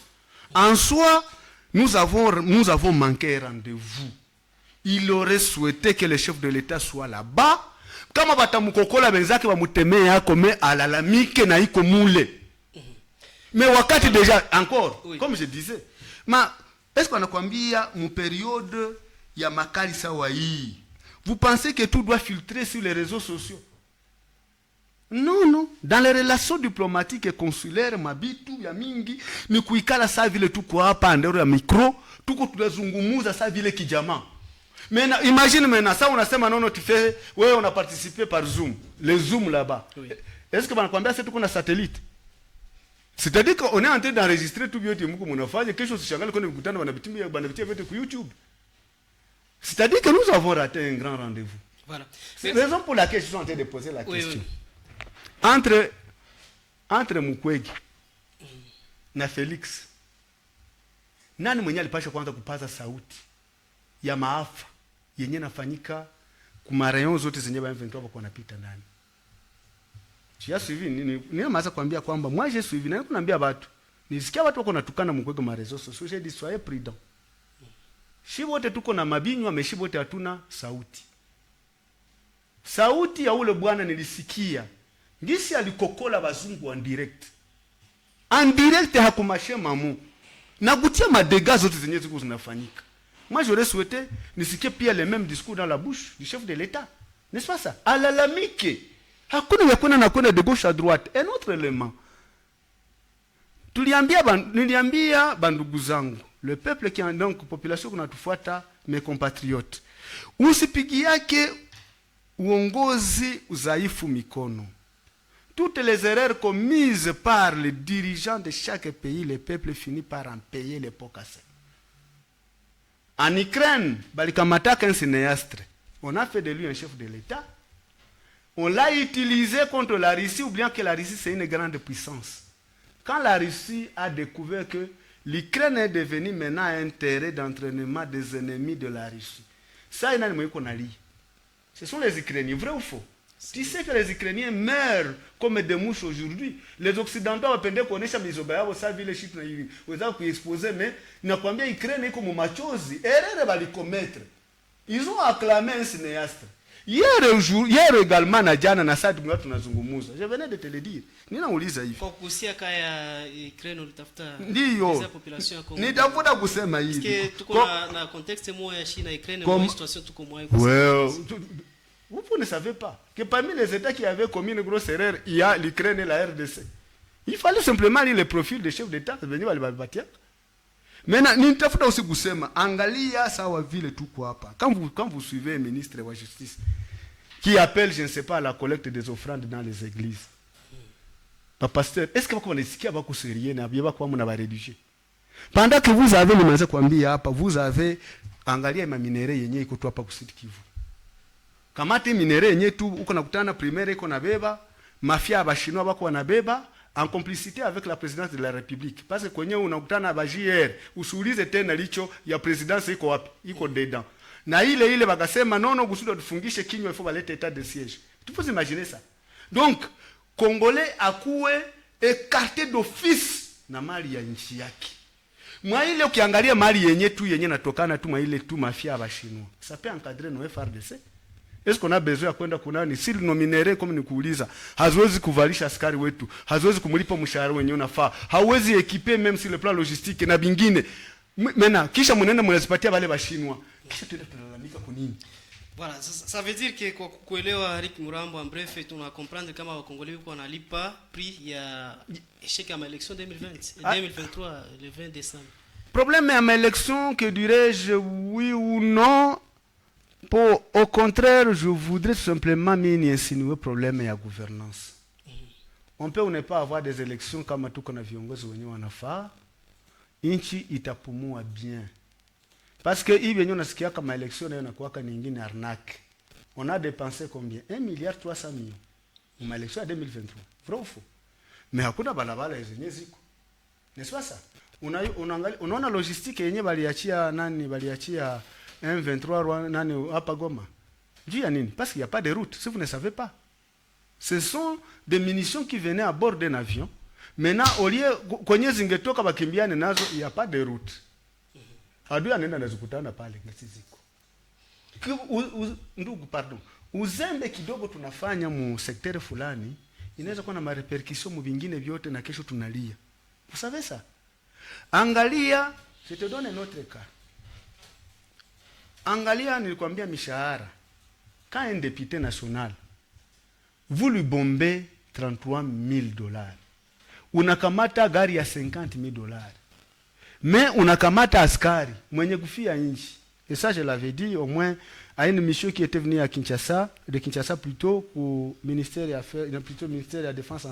En soi, nous avons manqué un rendez-vous. Il aurait souhaité que le chef de l'État soit là-bas. Kama batamukokola benzake bamutemea comme alalamike na iko mule. Mais wakati déjà encore, oui. Comme je disais, est-ce qu'on a kwambia mu période ya makali sawa hii? Vous pensez que tout doit filtrer sur les réseaux sociaux? Non, non. Dans les relations diplomatiques et consulaires, mabitu ya mingi, ni kuikala sa vile tuko hapa ndero ya micro, tuko tunazungumuza sa vile kijama. Mais imagine maintenant ça, on a sema non, tu fais, ouais, on a participé par Zoom, les Zoom là-bas. Oui. Est-ce que banakwambia c'est tout qu'on a satellite? C'est-à-dire qu'on est en train d'enregistrer tout bien timuko munafanya, quelque chose changale qu'on mkutana banabitimia vitu ku YouTube. C'est-à-dire que nous avons raté un grand rendez-vous. Voilà. C'est la raison pour laquelle je suis en train de poser la question. Oui. Entre Mukwege na Félix, nani mwenye alipasha kwanza kupaza sauti ya maafa yenye nafanyika kuma rayon zote zenye ba M23 wako wanapita ndani? Tu as suivi ni maza kuambia kwamba moi j'ai suivi na kunaambia watu. Nisikia watu wako natukana Mukwege ma réseaux sociaux, j'ai dit soyez prudents. Shibote tuko na mabinywa, meshibote hatuna sauti. Sauti ya ule bwana nilisikia. Ngisi alikokola bazungu en direct. En direct hakumashe mamu. Na kutia madégâts zote zenye ziko zinafanyika. Moi j'aurais souhaité nisikie pia les mêmes discours dans la bouche du chef de l'État. N'est-ce pas ça? Alalamike. Hakuna yakuna na kwenda de gauche à droite. Un autre élément. Niliambia bandugu zangu, le peuple qui est donc population kunatufuata, mes compatriotes, usipigi yake uongozi udhaifu mikono. Toutes les erreurs commises par les dirigeants de chaque pays, le peuple finit par en payer les pots cassés. En Ukraine, balikamataka un cinéaste. On a fait de lui un chef de l'État. On l'a utilisé contre la Russie, oubliant que la Russie c'est une grande puissance. Quand la Russie a découvert que l'Ukraine est devenue maintenant un terrain d'entraînement des ennemis de la Russie, ça, il y a un qu'on a lu. Ce sont les Ukrainiens, vrai ou faux? Tu sais que les Ukrainiens meurent comme des mouches aujourd'hui. Les Occidentaux wapende kuonesha mizoga yao sasa vile shit na hivi. Weza kuexposer mais nakwambia Ukraine iko mumachozi. Erreur balikometre. Ils ont acclamé un cinéaste. Hier également na jana na sasa tunazungumuza. Je venais de te le dire. Ninauliza hivi. Fokusia kaya Ukraine ulitafuta ndio population ya Kongo. Nitafuta kusema hivi. Parce que tuko na contexte moja ya China Ukraine kwa situation tuko moja. Well, vous ne savez pas que parmi les États qui avaient commis une grosse erreur, il y a l'Ukraine et la RDC. Il fallait simplement lire le profil des chefs d'État venir walibatia. Maintenant, nitafuta aussi kusema angalia sawa vile tuko hapa. Quand vous suivez un ministre de la justice qui appelle, je ne sais pas, à la collecte des offrandes dans les églises. Pasteur, est-ce que vous connaissez qui va kuserier na biba kwa muna ba rédiger? Pendant que vous avez le manze kuambia hapa, vous avez angalia ma minere yenye iko tu hapa kusiti Kivu. Kamati minere yenye tu uko nakutana primaire iko na beba, mafia ba chinois bako na beba en complicité avec la présidence de la République. Parce que kwenye unakutana ba JR, usuulize tena licho ya présidence iko wapi? Iko dedans. Na ile bakasema nono kusudi tufungishe kinywa ifo balete état de siège. Tu peux imaginer ça. Donc Congolais akuwe écarté d'office na mali ya nchi yake. Mwa ile ukiangalia mali yenye natokana tu mwa ile tu mafia ba chinois. Ça peut encadrer nos FRDC. Est-ce qu'on a besoin ya kwenda kunani? Si nos minere comme nikuuliza, haziwezi kuvalisha askari wetu, haziwezi kumulipa mshahara wenyewe unafaa, hawezi équiper même sur le plan logistique na bingine. Maintenant, kisha mnenda mnazipatia wale ba chinois. Kisha tunalalamika kwa nini? Voilà, ça veut dire que kwa kuelewa Rick Murambo en bref tuna comprendre kama wakongolais wako wanalipa prix ya échec à l'élection 2023 le 20 décembre. Problème à l'élection, que dirais-je, oui ou non? Au contraire, je voudrais simplement insinuer problème ya gouvernance. On peut ou ne pas avoir des élections kama tuko na viongozi wenyewe wanafaa, inchi itapumua bien. Parce que hivi yenyewe nasikia kama election nayo nakuwaka nyingine arnaque. On a dépensé combien? 1,3 milliard ma élection à 2023. Vrai ou faux? Mais hakuna balabala zenye ziko. N'est-ce pas ça? Unaona logistique yenye baliachia baliachia M23 nani hapa Goma. Juu ya nini? Parce qu'il n'y a pas de route, si vous ne savez pas. Ce sont des munitions qui venaient à bord d'un avion. Maintenant, au lieu kwenye zingetoka bakimbiane nazo, il n'y a pas de route. Adui anaenda nazikutana pale ngasiziko. Ndugu, pardon. Uzembe kidogo tunafanya mu sektere fulani, inaweza kuwa na marepercussions mu vingine vyote na kesho tunalia. Vous savez ça? Angalia, je te donne un autre cas. Angalia, nilikwambia mishahara. Quand un député national, vous lui bombez $33,000. Unakamata gari ya $50,000. Mais unakamata askari mwenye kufia nchi. Et ça je l'avais dit au moins à une mission qui était venue à Kinshasa, de Kinshasa plutôt au ministère des Affaires, plutôt ministère de la Défense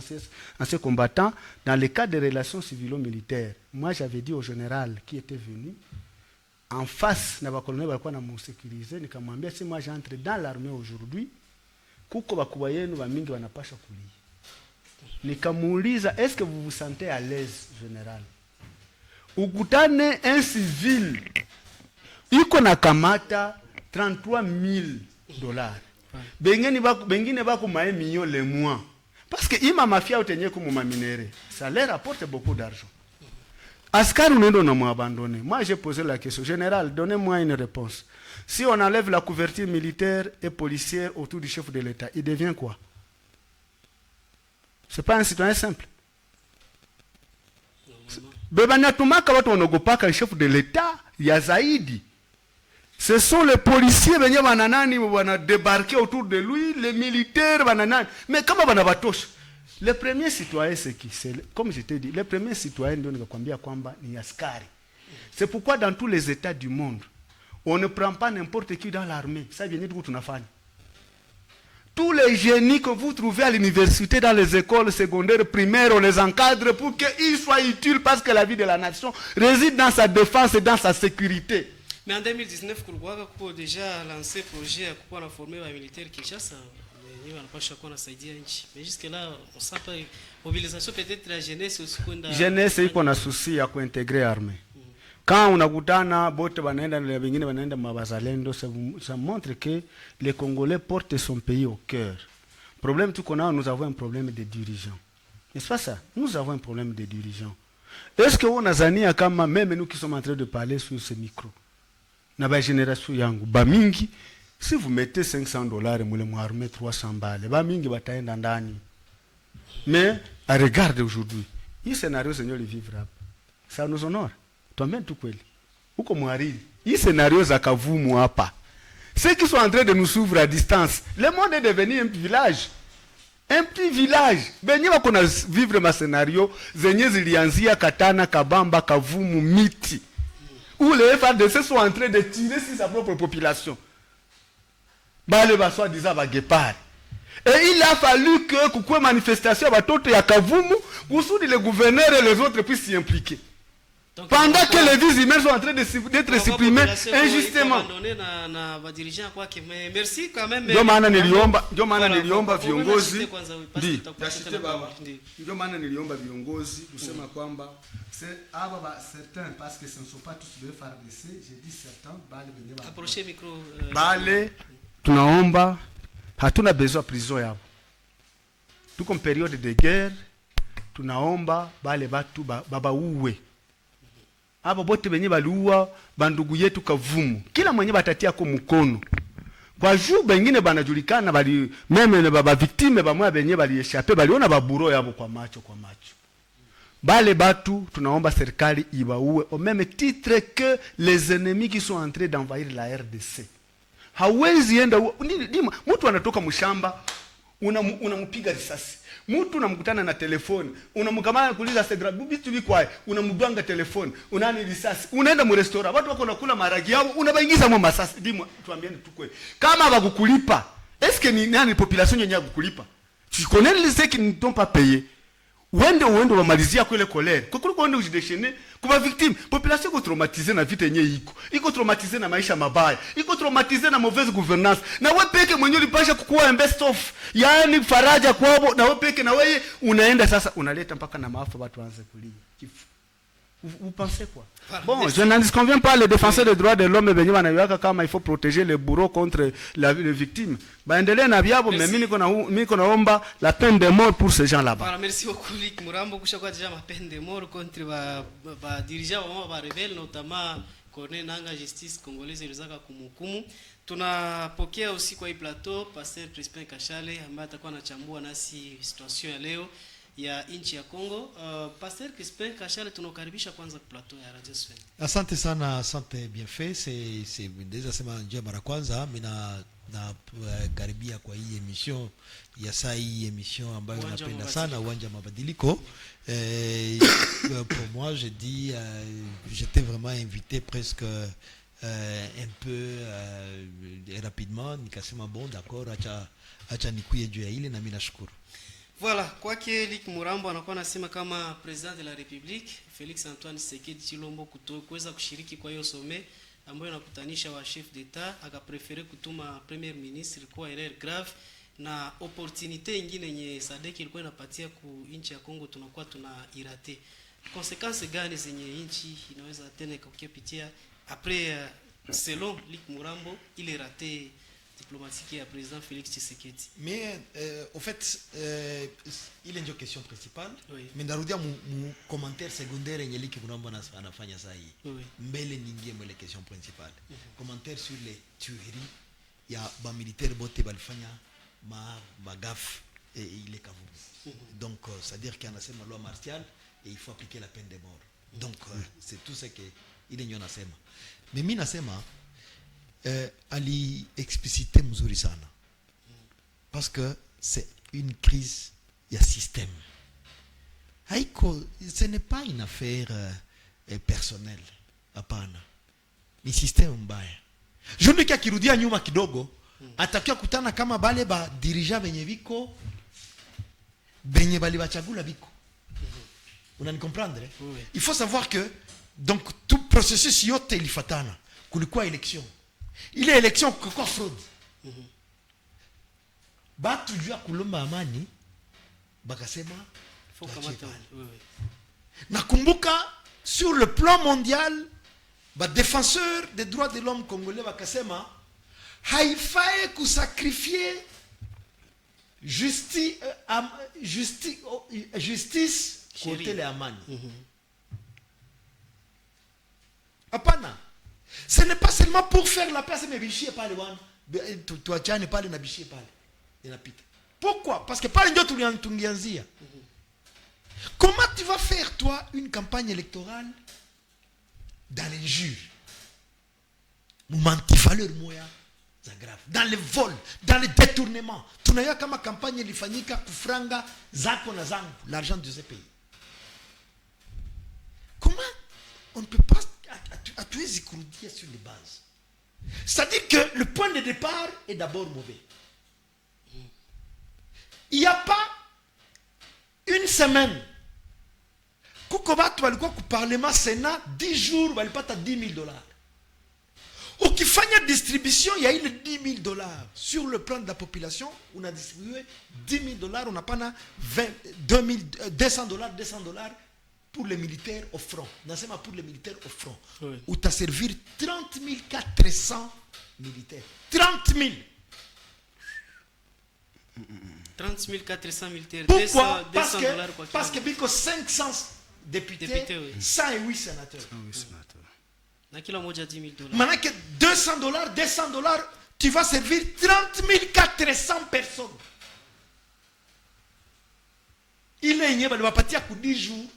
anciens combattants dans le cadre des relations civilo-militaires. Moi j'avais dit au général qui était venu en face na bakolonel balikuwa na msécuriser, nikamwambia si moi j'entre dans l'armée aujourd'hui, kuko bakubwa yenu bamingi wanapasha kulia. Nikamuuliza, est-ce que vous vous sentez à l'aise général? Ukutane un civil iko na kamata $33,000. Bengine bako mae millions le mois. Parce que ima mafia utenye kumuma minere, ça leur apporte beaucoup d'argent. Askari unaendo na mwabandone. Moi j'ai posé la question, général, donnez-moi une réponse. Si on enlève la couverture militaire et policière autour du chef de l'État, il devient quoi? C'est pas un citoyen simple. Bebanatumaka watu wanogopaka le chef de l'État ya zaidi. Ce sont les policiers venye bananani wana débarquer autour de lui, les militaires bananani. Mais comment banabatosha? Le premier citoyen c'est qui? Comme je t'ai dit, le premier citoyen ndio nikakwambia kwamba ni askari. C'est pourquoi dans tous les États du monde, on ne prend pas n'importe qui dans l'armée. Ça vient de tunafanya. Tous les génies que vous trouvez à l'université, dans les écoles secondaires, primaires, on les encadre pour qu'ils soient utiles parce que la vie de la nation réside dans sa défense et dans sa sécurité. Mais en 2019, Kulwaka a déjà lancé un projet pour former les militaires Kinshasa. Mais jusque-là, on sent pas mobilisation peut-être la jeunesse aussi. Jeunesse iko na souci ya kuintégrer armée. Quand on a bote banaenda na bengine banaenda mabazalendo, ça montre que les Congolais portent son pays au cœur. Problème tout qu'on a, nous avons un problème de dirigeants. N'est-ce pas ça? Nous avons un problème de dirigeants. Est-ce que on a zania kama même nous qui sommes en train de parler sur ce micro? Na ba génération yangu ba mingi, si vous mettez $500 mule mu armée 300 balles, ba mingi bataenda ndani. Mais à regarder aujourd'hui, ce scénario Seigneur le vivra. Ça nous honore. Toi-même tout kweli. Uko mwariri. Hii scénario za kavumu hapa. Ceux qui sont en train de nous suivre à distance, le monde est devenu un village. Un petit village. Benye bakona vivre ma scénario zenye zilianzia Katana, Kabamba, Kavumu, Miti. Où les FARDC sont en train de tirer sur sa propre population. Bale ba soi-disant ba guépard. Et il a fallu que kukwe manifestation batoto ya Kavumu, kusudi les gouverneurs et les autres puissent s'y impliquer. Donc, pendant que les vies humaines sont en train d'être supprimées injustement. Merci quand même. Ndio maana niliomba viongozi. Ndio maana niliomba viongozi kusema kwamba certains, parce que ce ne sont pas tous de FARDC, j'ai dit certains, approchez micro. Bale tunaomba, hatuna besoin prison yao. Tuko période de guerre, tunaomba bale batu baba uwe. Aba bote benye baliua bandugu yetu Kavumu, kila mwenye batatia kwa mkono. Kwa juu bengine banajulikana bali meme baba victime bamwa benye bali échapper baliona baburo yabo kwa macho. Bale batu tunaomba serikali ibaue au même titre que les ennemis qui sont en train d'envahir la RDC. Hawezi enda mtu anatoka mshamba unampiga risasi. Mtu unamkutana na telefoni, unamkamana kuuliza Segra bitu bikwae, unamdwanga telefoni, unani risasi. Unaenda mu restaurant, watu wako nakula maragi yao, unabaingiza mu masasi. Dimwa tuambieni tukwe. Kama bakukulipa, est-ce que ni nani population yenye kukulipa? Tu connais les ceux qui ne t'ont pas payé. Uende wamalizia kwa ile colère. Kwa kuliko uende ujideshene kwa victime, population iko traumatisée na vita yenyewe iko traumatisée na maisha mabaya, iko traumatisée na mauvaise gouvernance. Na wewe peke mwenyewe ulipasha kukuwa best of, yaani faraja kwao, na wewe peke na wewe unaenda sasa unaleta mpaka na maafa watu waanze kulia. Kifu. Vous pensez quoi? Bon, je n'en disconviens pas les défenseurs des droits de l'homme benye wanayaka kama il faut protéger les bourreaux contre les victimes. Baendelee na biabo, mais mimi niko naomba la peine de mort pour ces gens là-bas. Voilà, merci beaucoup Lick Murambo kushakuwa déjà ma peine de mort contre ba dirigeants wa rebelle notamment Corneille Nangaa Justice Congolaise ilizaka kumhukumu. Tunapokea aussi kwa hii plateau Pasteur Crispin Kashale ambaye atakuwa anachambua nasi situation ya leo ya nchi ya Kongo. Pasteur Crispin Kashale tunakaribisha kwanza plateau ya Radio Sven. Asante sana, asante bien fait. C'est déjà sema njia mara kwanza mimi na karibia kwa hii emission ya saa hii emission ambayo napenda sana uwanja mabadiliko. Pour moi je dis j'étais vraiment invité presque un peu rapidement, nikasema bon d'accord, acha nikuye juu ya ile na mimi nashukuru. Voilà, kwake Lick Murambo anakuwa anasema kama president de la République Félix Antoine Tshisekedi Tshilombo kuweza kushiriki kwa hiyo sommet ambayo inakutanisha wa chef d'etat, akaprefere kutuma premier ministre kwa erreur grave na opportunité nyingine yenye SADC ilikuwa inapatia ku nchi ya Kongo tunakuwa irate. Consequences gani zenye nchi inaweza tena kukipitia après selon Lick Murambo il raté diplomatique à président Félix Tshisekedi? Mais au fait il est une question principale. Oui. Mais ndarudia mu commentaire secondaire yenye Lick Murambo anafanya saa hii. Oui. Mbele ningie mwele question principale. Commentaire sur les tueries ya ba militaire bote balifanya magaf et il est Kavumu. Donc c'est-à-dire qu'il y a une loi martiale et il faut appliquer la peine de mort. Donc c'est tout ce que il est nasema. Mais mimi nasema ali explicité mzuri sana. Parce que c'est une crise il y a système. Haiko, ce n'est pas une affaire personnelle. Hapana. Ni système mbaya. Juni kia kirudia nyuma kidogo, atakia kutana kama bale ba dirija benye viko benye bali bachagula biko. Unani comprendre? Oui. Il faut savoir que donc tout processus yote ilifatana. Kulikuwa élection. Ile élection kwa fraude. Batu jua kulomba amani bakasema faut kamata. Oui. Nakumbuka sur le plan mondial ba défenseur des droits de l'homme congolais bakasema haifai kusacrifier justice côté le amani. Hapana. Ce n'est pas seulement pour faire la paix, mais bichie pale wana. Tu achane pale na bichie pale. Inapita. Pourquoi? Parce que pale ndio tulianzia. Comment tu vas faire toi une campagne électorale dans l'injure? Mumenti valeur moya za grave, dans les vols, dans les détournements. Tunaya kama kampanye ilifanyika kufranga zako na zangu, l'argent de ce pays. Comment on ne peut pas hatuwezi kurudia sur les bases. C'est-à-dire que le point de départ est d'abord mauvais. Il n'y a pas une semaine kuko batu walikuwa ku parlement Sénat 10 jours walipata $10,000. Ukifanya distribution ya ile $10,000 sur le plan de la population, on a distribué $10,000, on a pas $200 pour les militaires au front. Nasema pour les militaires au front. Oui. Où tu as servi 30 400 militaires. 30 000. 30 400 militaires. Pourquoi? $200 parce que biko 500 députés, oui. 108 sénateurs. 108 sénateurs. Na kila moja $10,000. Maintenant que $200, tu vas servir 30 400 personnes. Il est yenye bali wapatia ku 10 jours.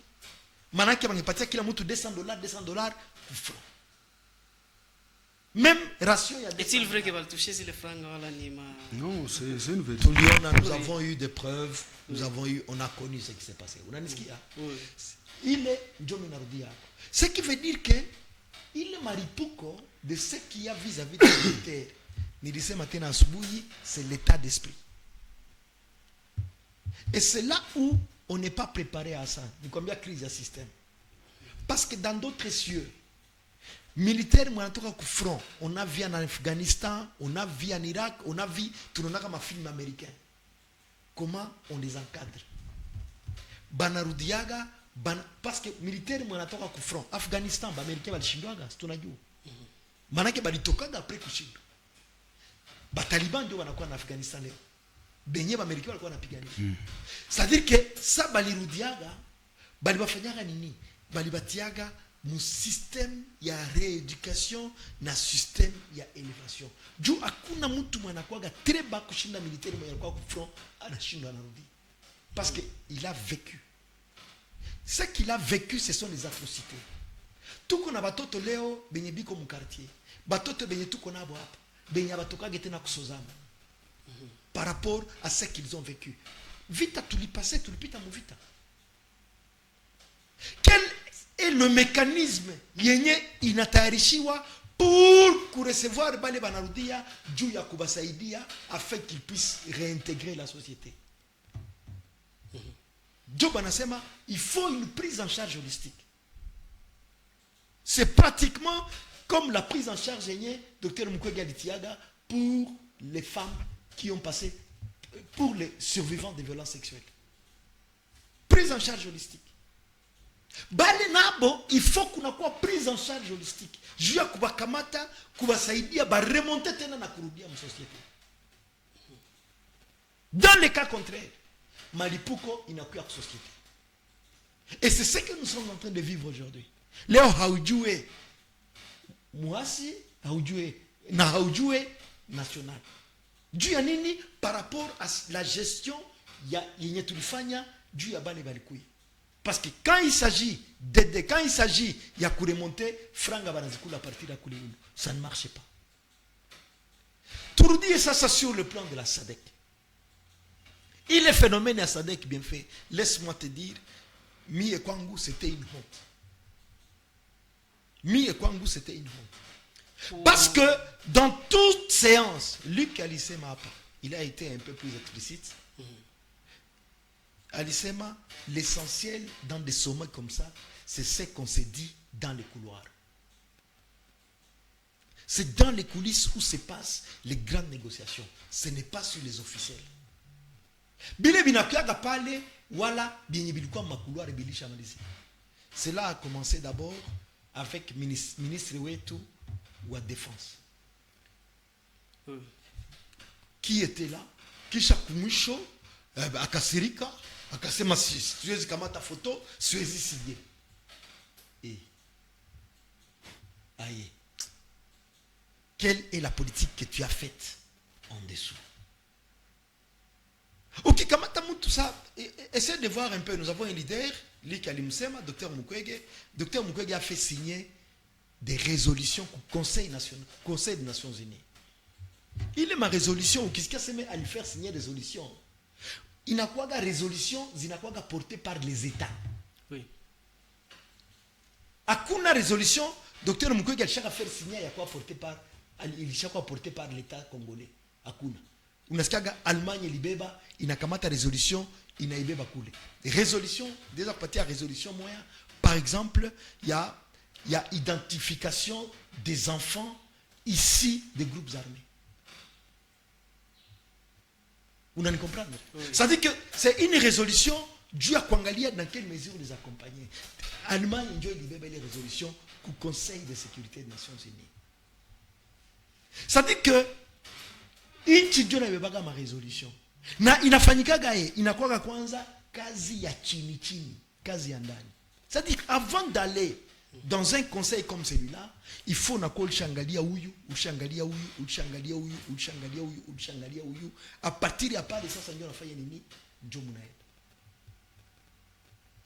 Manake bangepatia kila mtu $200 kufra. Même ration ya. Est-il vrai que va toucher si les francs wala ni ma? Non, c'est une vérité. Nous avons eu des preuves, on a connu ce qui s'est passé. Unanisikia? Oui. Il est Njomi narudia. Ce qui veut dire que il est maripuko de ce qu'il y a vis-à-vis des militaires. Nilisema tena asubuhi, c'est l'état d'esprit. Et c'est là où on n'est pas préparé à ça. Ni combien crise de système. Parce que dans d'autres cieux, militaires mwanatoka ku front, on a vu en Afghanistan, on a vu en Irak, on a vu tunonaka ma film américain. Comment on les encadre? Banarudiaga parce que militaire mwanatoka ku front, Afghanistan ba américain balishindwaga, tunajua. Manake balitokaga après kushindwa. Ba Taliban ndio wanakuwa na Afghanistan leo. Benye ba américain walikuwa wanapigania. C'est-à-dire que ça balirudiaga, balibafanyaga nini? Balibatiaga mu système ya rééducation na système ya élévation. Juu hakuna mtu mwanakuaga très bas kushinda militaire mwenye kwa front anashindwa anarudi. Parce que il a vécu. Ce qu'il a vécu, ce sont les atrocités. Tuko na batoto leo benye biko mu quartier. Batoto benye tuko nabo hapa. Benye abatoka tena kusozama. Par rapport à ce qu'ils ont vécu. Vita tulipase, tulipita mu vita. Quel est le mécanisme yenye inatayarishiwa pour recevoir bale banarudia juu ya kubasaidia afin qu'ils puissent réintégrer la société? Job anasema il faut une prise en charge holistique. C'est pratiquement comme la prise en charge yenye Dr Mukwege alitiaga pour les femmes qui ont passé, pour les survivants des violences sexuelles. Prise en charge holistique. Bale nabo, il faut qu'on ait prise en charge holistique. Juu ya kubakamata, kubasaidia, ba remonter tena na kurudia mu société. Dans le cas contraire, malipuko inakuwa kwa société. Et c'est ce que nous sommes en train de vivre aujourd'hui. Leo haujue muasi, haujue na haujue national. Juu ya nini? Par rapport à la gestion ya yenye tulifanya juu ya bale balikuya. Parce que quand il s'agit quand il s'agit ya kuremonter franga banazikula à partir de Kuliulu, ça ne marche pas. Tout dit ça sur le plan de la SADC. Il est phénomène à SADC bien fait. Laisse-moi te dire, Mi et Kwangu c'était une honte. Mi et Kwangu c'était une honte. Parce que dans toute séance, Luc Alisema, il a été un peu plus explicite. Alisema, l'essentiel dans des sommets comme ça, c'est ce qu'on s'est dit dans les couloirs. C'est dans les coulisses où se passent les grandes négociations. Ce n'est pas sur les officiels. Cela a commencé d'abord avec ministre Wetu ou à défense. Qui était là? Kisha kumusho akasirika akasema siwezi kamata photo, siwezi signer. Aïe. Quelle est la politique que tu as faite en dessous? Ok, kamata tout ça, essaie de voir un peu. Nous avons un leader, Lik Alimsema, Dr Mukwege. Dr Mukwege a fait signer des résolutions au Conseil des Nations Unies. Il est ma résolution. Qu'est-ce qu'il y a à lui faire signer résolution? Il n'a pas de résolution, il n'a pas portée par les États. Oui. Hakuna résolution, docteur Mukwege alishaka faire signer ya kwa portée par l'État congolais. Hakuna. Unasikiaga Allemagne libeba inakamata résolution inaibeba kule. Résolution, déjà partir à résolution moya. Par exemple, il y a identification des enfants ici des groupes armés. Vous n'allez comprendre. Oui. Ça dit que c'est une résolution due à Kwangalia dans quelle mesure les accompagner. Allemagne enjoy les résolutions au Conseil de sécurité des Nations Unies. Ça dit que nchi ndio nabebaga ma résolution. Na inafanyikaga inakuwa kwanza kazi ya chini chini, kazi ya ndani. Ça dit avant d'aller dans un conseil comme celui-là, il faut nakol shangalia huyu, ushangalia huyu, ushangalia huyu, ushangalia huyu, ushangalia huyu. À partir de pale sasa ndio nafanya nini? Ndio mnaenda.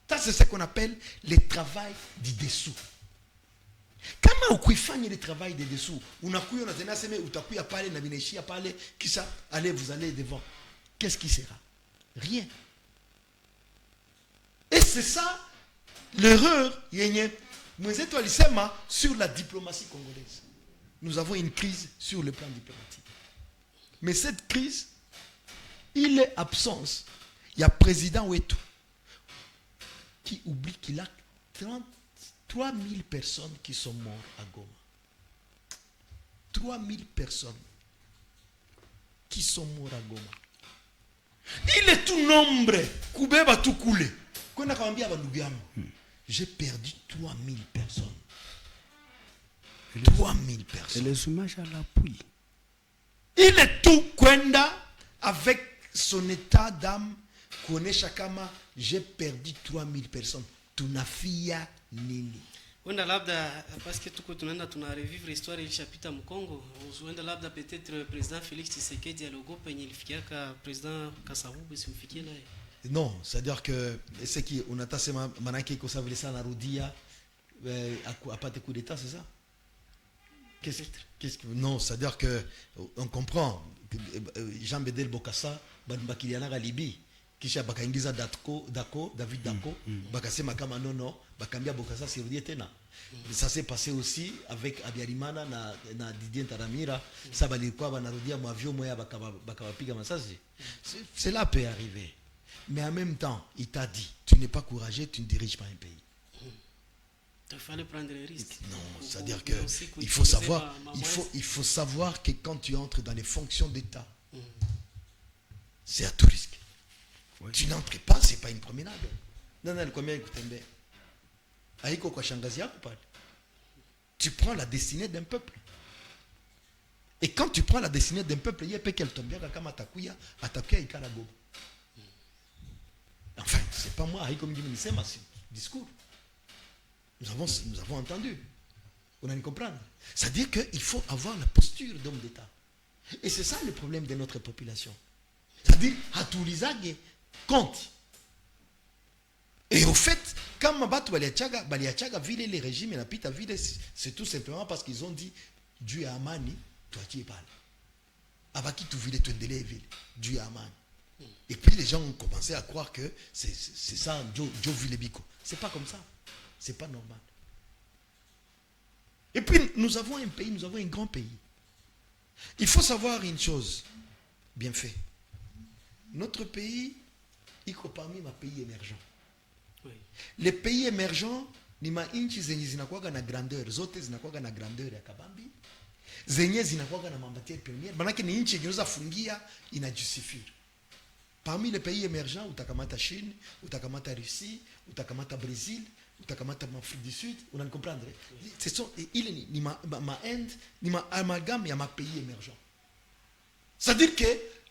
Ça c'est ce qu'on appelle le travail du dessous. Kama ukifanya le travail de dessous, unakuya unatenda sema utakuya pale na binaishia pale kisha allez vous allez devant. Qu'est-ce qui sera? Rien. Et c'est ça l'erreur yenye mwenzetu alisema sur la diplomatie congolaise. Nous avons une crise sur le plan diplomatique. Mais cette crise, il est absence. Il y a président Ouettou qui oublie qu'il a 33 000 personnes qui sont mortes à Goma. 3 000 personnes qui sont mortes à Goma. Il est tout nombre. Kubeba tout coulé. Quand on a dit j'ai perdu 3 000 personnes. 3 000 personnes. Et les images à l'appui. Il est tout kwenda avec son état d'âme. Kuonesha kama j'ai perdu 3 000 personnes. Tunafia nini? Wenda labda parce que tuko tunaenda tunarevivre histoire ilishapita Mkongo. Wenda labda peut-être président Félix Tshisekedi alogo penye ilifikiaka président Kasavubu simfikie naye. Non, c'est-à-dire que ce qui on a tassé manaki ko savile ça na rudia à pas de coup d'état, c'est ça? Qu'est-ce que non, c'est-à-dire que on comprend Jean Bedel Bokassa bakiliana ga Libye kisha bakaingiza David Dako bakasema kama non bakambia Bokassa sirudie tena. Ça s'est passé aussi avec Abiyarimana na Didier Ntaramira, ça balikuwa banarudia mu avion moya bakawapiga masasi. Cela peut arriver. Mais en même temps, il t'a dit, tu n'es pas courageux, tu ne diriges pas un pays. Il fallait prendre les risques. Non, c'est-à-dire que il faut savoir que quand tu entres dans les fonctions d'État, c'est à tout risque. Oui. Tu n'entres pas, c'est pas une promenade. Non, combien écoutez, aiko kwa shangazi yako pale. Tu prends la destinée d'un peuple. Et quand tu prends la destinée d'un peuple, il y a peu qu'elle tombe bien kama takuya, atakuya ikala gobo. Enfin, c'est pas moi, comme dit c'est ma discours. Nous avons entendu. On a une comprendre. C'est-à-dire qu'il faut avoir la posture d'homme d'État. Et c'est ça le problème de notre population. C'est-à-dire, à tout l'isage, compte. Et au fait, quand Mabatu Baliachaga vile les régimes et la pita vile, c'est tout simplement parce qu'ils ont dit Dieu à Amani, toi qui es pas là. Abaki tu vile tu délai vile, Dieu à Amani. Et puis les gens ont commencé à croire que c'est ça, Joe Vilebiko. C'est pas comme ça. C'est pas normal. Et puis nous avons un pays, nous avons un grand pays. Il faut savoir une chose, bien fait. Notre pays, il est parmi les pays émergents. Oui. Les pays émergents, ni ma inchi zenye zinakuwaga na grandeur, zote zinakuwaga na grandeur ya kabambi. Zenye zinakuwaga na matière première, manake ni inchi yenye fungia inajusifia. Parmi les pays émergents, utakamata Chine, utakamata Russie, utakamata Brésil, utakamata Afrique du Sud, on en comprendre. Ce sont ni ma Inde, ni ma amalgame ya ma pays émergents. C'est-à-dire que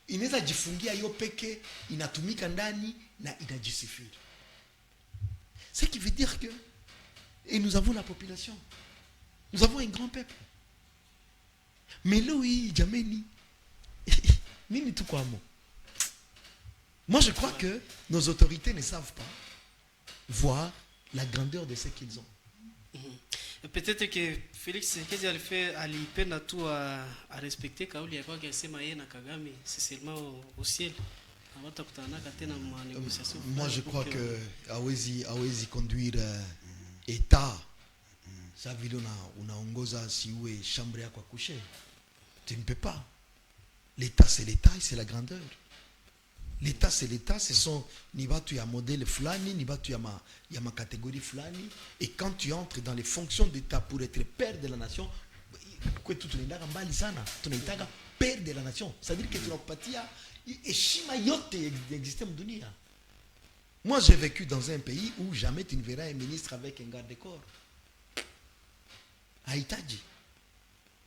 inaweza jifungia hiyo peke inatumika ndani na inajisifia. Ce qui veut dire que et nous avons la population. Nous avons un grand peuple. Mais là oui, jameni. Nini tu kwa mo? Moi, je crois que nos autorités ne savent pas voir la grandeur de ce qu'ils ont. Peut-être que Félix Tshisekedi alipenda tu à respecter kauli ya kwake asema yeye na Kagame c'est seulement au ciel. Hawatakutanaka tena ma négociation. Moi je crois que hawezi conduire état. Ça vile unaongoza si uwe chambre yako coucher. Tu ne peux pas. L'état c'est l'état et c'est la grandeur. L'état c'est l'état, ce sont ni batu ya modèle flani, ni batu ya ma catégorie flani, et quand tu entres dans les fonctions d'état pour être père de la nation, kwetu tunaendaka mbali sana, tunaitaga père de la nation, c'est-à-dire que tunakupatia heshima yote existe mdunia. Moi j'ai vécu dans un pays où jamais tu ne verras un ministre avec un garde-corps. Haitaji.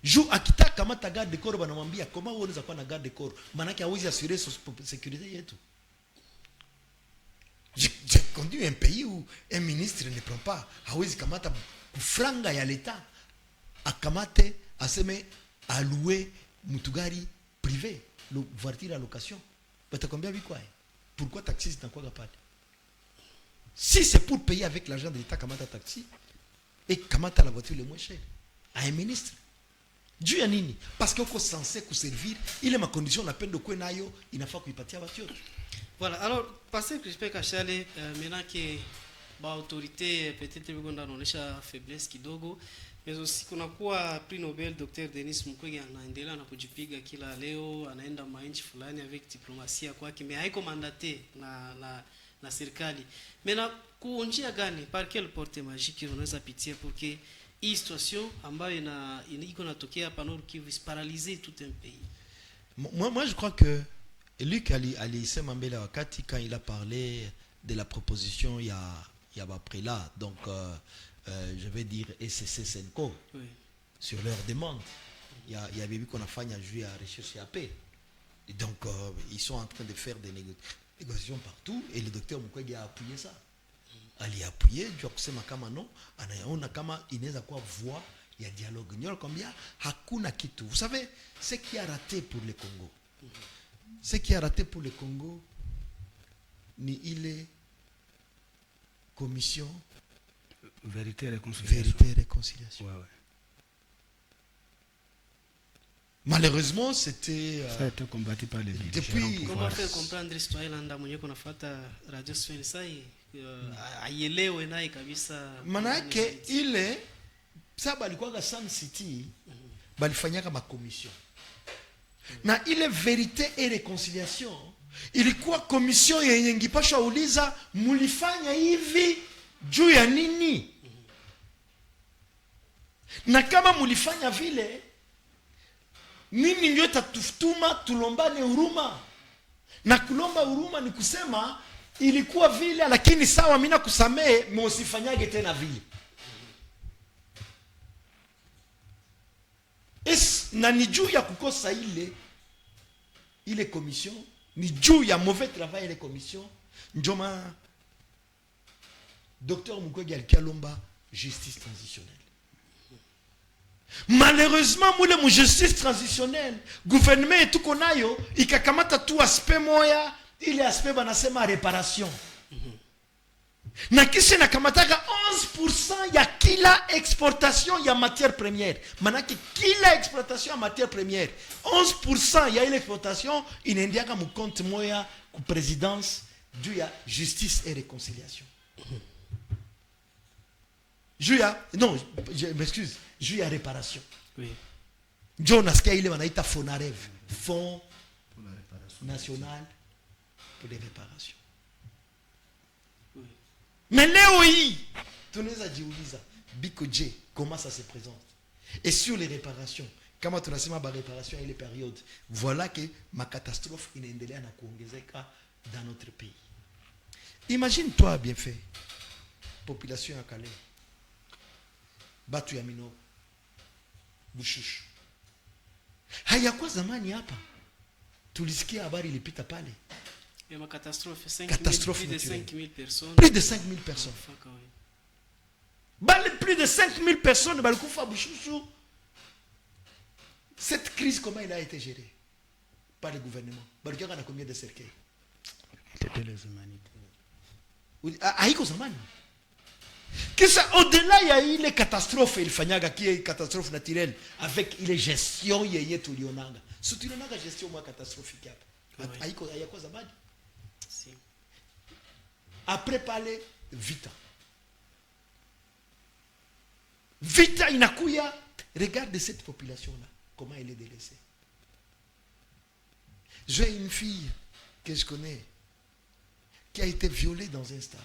Jou akitaka kama ta garde corps banamwambia comment wewe unaweza kuwa na garde corps, maana yake hawezi assurer sécurité yetu. J'ai conduit un pays où un ministre ne prend pas, hawezi kamata kufranga ya l'État akamate aseme allouer mutugari privé, le voiture à location. Batakwambia bikwa. Pourquoi taxi zinakuwa pale? Si c'est pour payer avec l'argent de l'État kamata taxi et kamata la voiture le moins cher à un ministre. Juu ya nini? Parce que uko censé kuservir ile ma condition na pendo kwe nayo inafaa kuipatia watu yote. Voilà, alors passer Crispin Kachale maintenant que ba autorité peut-être biko ndanaonesha faiblesse kidogo, mais aussi kunakuwa prix Nobel Dr. Denis Mukwege anaendelea na kujipiga kila leo, anaenda mainchi fulani avec diplomasia kwake, mais haiko mandaté na serikali. Maintenant kuonjia gani, par quelle porte magique unaweza pitia pour que hii situation ambayo iko natokea hapa Nord Kivu paralyser tout un pays? Moi je crois que Luc alisema mbele wakati quand il a parlé de la proposition il y a après là, donc je vais dire SCC Senko, oui, sur leur demande. Il y avait vu qu'on a fait un jeu à recherche à paix. Et donc ils sont en train de faire des négociations partout et le docteur Mukwege a appuyé ça. Aliappuyer juu kusema kama no anaona kama inaweza kuwa voix ya dialogue. Nyo kwambia hakuna kitu. Vous savez ce qui a raté pour le Congo. Ce qui a raté pour le Congo ni ile commission vérité et réconciliation. Ouais. Malheureusement, c'était ça a été combattu par les depuis. Comment faire comprendre l'histoire landa mwenye kunafuata radio Swahili aielewe naye kabisa. Manake ile saba alikuwa Sun City balifanyaka ma commission. Na ile vérité et réconciliation ilikuwa commission yenye ingipasha uliza mulifanya hivi juu ya nini? Na kama mulifanya vile nini ndio tatutuma tulombane huruma? Na kulomba huruma ni kusema ilikuwa vile lakini sawa mimi nakusamee msifanyage tena vile. Na ni juu ya kukosa ile commission, ni juu ya mauvais travail ile commission, njoma Dr. Mukwege alikalomba justice transitionnelle. Malheureusement mule mu justice transitionnelle gouvernement tuko nayo ikakamata tu aspect moya, ile aspect banasema réparation. Na kisi nakamataka 11% ya kila exportation ya matière première. Manake kila exploitation ya matière première 11% ya ile exportation inaendiaka mu compte moya ku présidence juu ya justice et réconciliation. Juu ya non, je m'excuse, juu ya réparation. Oui. Njo nasikia ile wanaita FONAREV, Fonds National pour les réparations. Oui. Mais leo hii tunaweza jiuliza Biko J comment ça se présente? Et sur les réparations, kama tunasema ba réparation ile période, voilà que ma catastrophe inaendelea na kuongezeka dans notre pays. Imagine toi bien fait. Population ya Calais. Batu ya Mino. Bushushu. Hayakuwa zamani hapa. Tulisikia habari ilipita pale. Il y a une catastrophe, Catastrophe plus de naturelle. 5000 personnes. Plus de 5000 personnes. Plus de 5000 personnes balikufa Bushushu. Cette crise, comment elle a été gérée par le gouvernement? Balikuwa na combien de cercueils? C'était les humanités. Haiko zamani. Kisa au-delà il y a eu les catastrophes ilifanyanga qui est catastrophe naturelle avec les gestions yeye tulionanga. Si tulionanga gestion moi catastrophique hapa. Haiko hayako zamani. Si. Après parler vita. Vita inakuya, regarde cette population là, comment elle est délaissée. J'ai une fille que je connais qui a été violée dans un stade,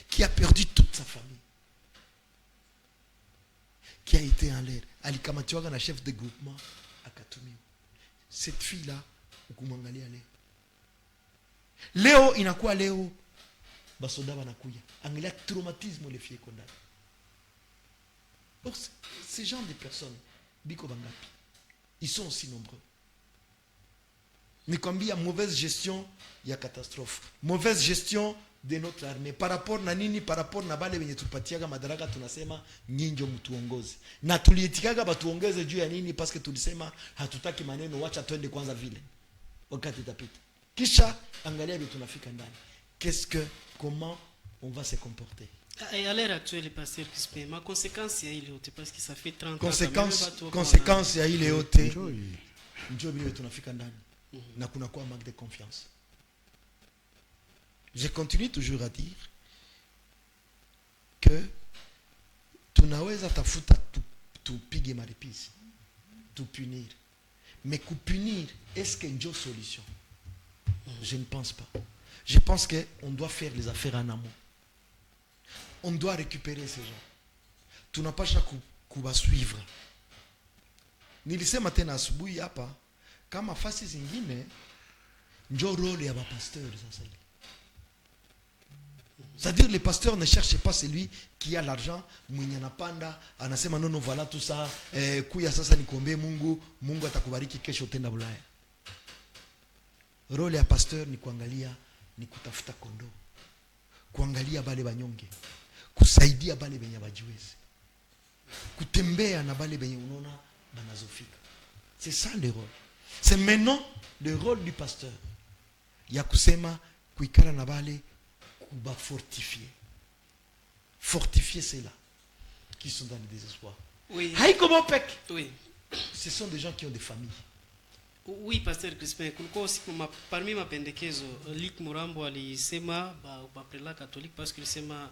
qui a perdu toute sa famille, qui a été en l'air. Alikamatiwaga na chef de groupement à Katumio. Cette fille-là, ukumangali ale. Leo inakuwa leo, basoda wanakuya. Angalia traumatisme les filles condamnées. Or, ces gens de personnes, biko bangapi, ils sont aussi nombreux. Nikwambia mauvaise gestion, il y a catastrophe. Mauvaise gestion de notre armée. Par rapport na nini, par rapport na bale wenye tupatiaga madaraka tunasema nyinjo mtuongoze. Na tuliitikaga batuongeze juu ya nini parce que tulisema hatutaki maneno, wacha twende kwanza vile. Wakati itapita. Kisha angalia vile tunafika ndani. Comment on va se comporter? Et à l'heure actuelle, pasteur Crispin, ma conséquence c'est il est parce que ça fait 30 ans. Conséquence ya ile yote. Njoo vile tunafika ndani. Na kuna kwa manque de confiance. Je continue toujours à dire que tunaweza tafuta tupige maripisi, tupunir. Mais kupunir, est-ce qu'il y a une solution? Je ne pense pas. Je pense qu'on doit faire les affaires en amont. On doit récupérer ces gens. Tunapasha kuwasuivre. Nilisema tena asubuhi hapa kama fasi zingine ndio role ya pasteur sasa. C'est-à-dire les pasteurs ne cherchent pas celui qui a l'argent, mwenye anapanda, anasema non voilà tout ça, kuya sasa nikuombe Mungu atakubariki kesho tenda Bulaya. Role ya pasteur ni kuangalia, ni kutafuta kondoo. Kuangalia bale banyonge. Kusaidia bale benye bajiwezi. Kutembea na bale benye unaona banazofika. C'est ça le rôle. C'est maintenant le rôle du pasteur. Ya kusema kuikala na bale kuba fortifier. Fortifier c'est là qui sont dans le désespoir. Oui. Haïko Mopek. Oui. Ce sont des gens qui ont des familles. Oui, pasteur Crispin, kulikuwa aussi parmi mapendekezo Lik Murambo alisema baprela catholique parce qu'il sema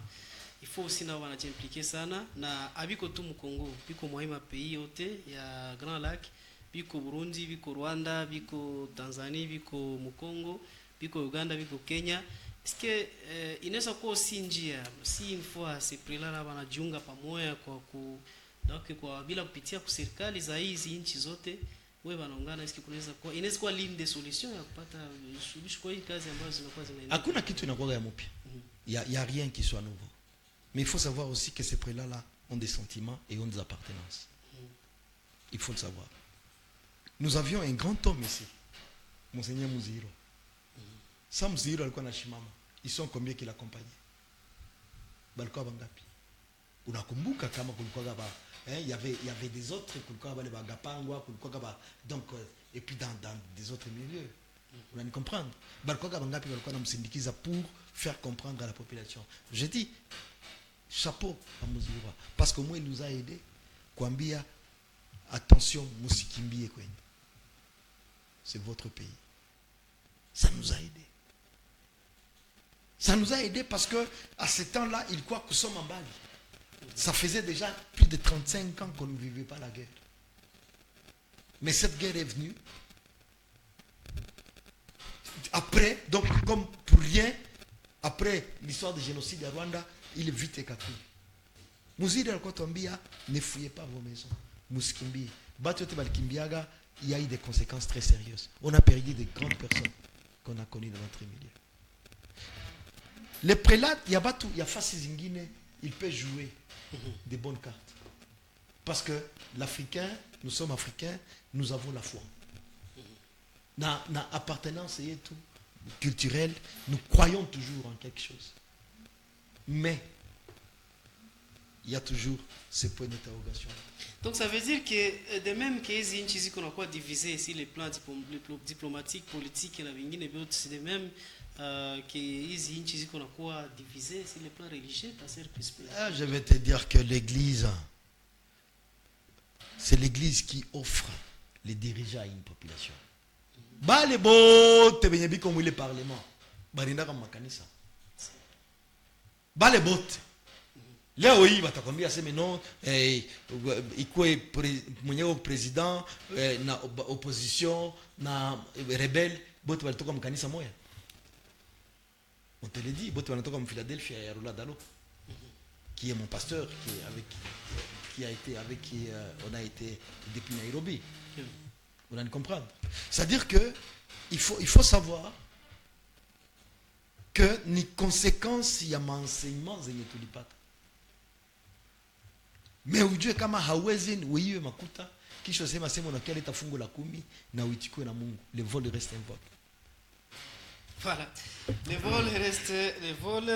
il faut aussi na wanajimpliquer sana na abiko tu Mkongo, biko mwa pays yote ya Grand Lac, biko Burundi, biko Rwanda, biko Tanzania, biko Mkongo, biko Uganda, biko Kenya. Est-ce que inaweza kuwa si njia, si une fois ces prela na wanajiunga pamoja kwa bila kupitia kwa serikali za hizi nchi zote? Wewe wanaungana iski kunaweza kuwa inaweza kuwa ligne de solution ya kupata suluhisho kwa hii kazi ambazo zinakuwa zinaendelea. Hakuna kitu inakuwa ya mpya. Il y a rien qui soit nouveau. Mais il faut savoir aussi que ces prélats là ont des sentiments et ont des appartenances. Il faut le savoir. Nous avions un grand homme ici, Monseigneur Muziro. Sans Muziro alikuwa na shimama. Ils sont combien qui l'accompagnaient? Balikuwa bangapi? Unakumbuka kama kulikuwa gaba il y avait des autres kulikuwa bale bagapangwa kulikuwa gaba donc et puis dans des autres milieux. Vous allez comprendre. Balikuwa gaba ngapi balikuwa namsindikiza pour faire comprendre à la population. Je dis chapeau à Muziro parce qu'au moins il nous a aidé kuambia attention musikimbie kwenye. C'est votre pays. Ça nous a aidé. Ça nous a aidé parce que à ce temps-là, il croit que nous sommes en Bali. Ça faisait déjà plus de 35 ans qu'on ne vivait pas la guerre. Mais cette guerre est venue. Après, donc comme pour rien, après l'histoire du génocide à Rwanda, il est vite écarté. Muziri alikuwa tuambia, ne fouillez pas vos maisons. Musikimbi. Batu yote balikimbiaga, il y a eu des conséquences très sérieuses. On a perdu de grandes personnes qu'on a connues dans notre milieu. Les prélats, il y a face zingine, il peut jouer des bonnes cartes. Parce que l'Africain, nous sommes Africains, nous avons la foi. Dans appartenance et tout, culturelle, nous croyons toujours en quelque chose. Mais, il y a toujours ce point d'interrogation. Donc ça veut dire que de même que les nchi ziko nakuwa divisé ici les plans diplomatiques, politiques na vingine vyote c'est de même que hizi nchi ziko nakuwa divisé sur le plan religieux, Pasteur Crispin? Je vais te dire que l'église, c'est l'église qui offre les dirigeants à une population. Bale bote benye biko mwile parlement barinda kama makanisa bale bote leo hii batakwambia sema non ikuwe mwenyewe president na opposition na rebelle bote walitoka mkanisa moya. On te le dit, bote wanatoka en Philadelphie ya Rola Dalo qui est mon pasteur qui a été avec qui on a été depuis Nairobi. Vous allez comprendre. C'est-à-dire que il faut savoir que ni conséquence ya maenseignement zenye tulipata. Mais ujue kama hawezi uiwe makuta kisha sema unakia leta fungu la 10 na uitikwe na Mungu. Le vol reste un vol. Voilà. Le vol reste le vol.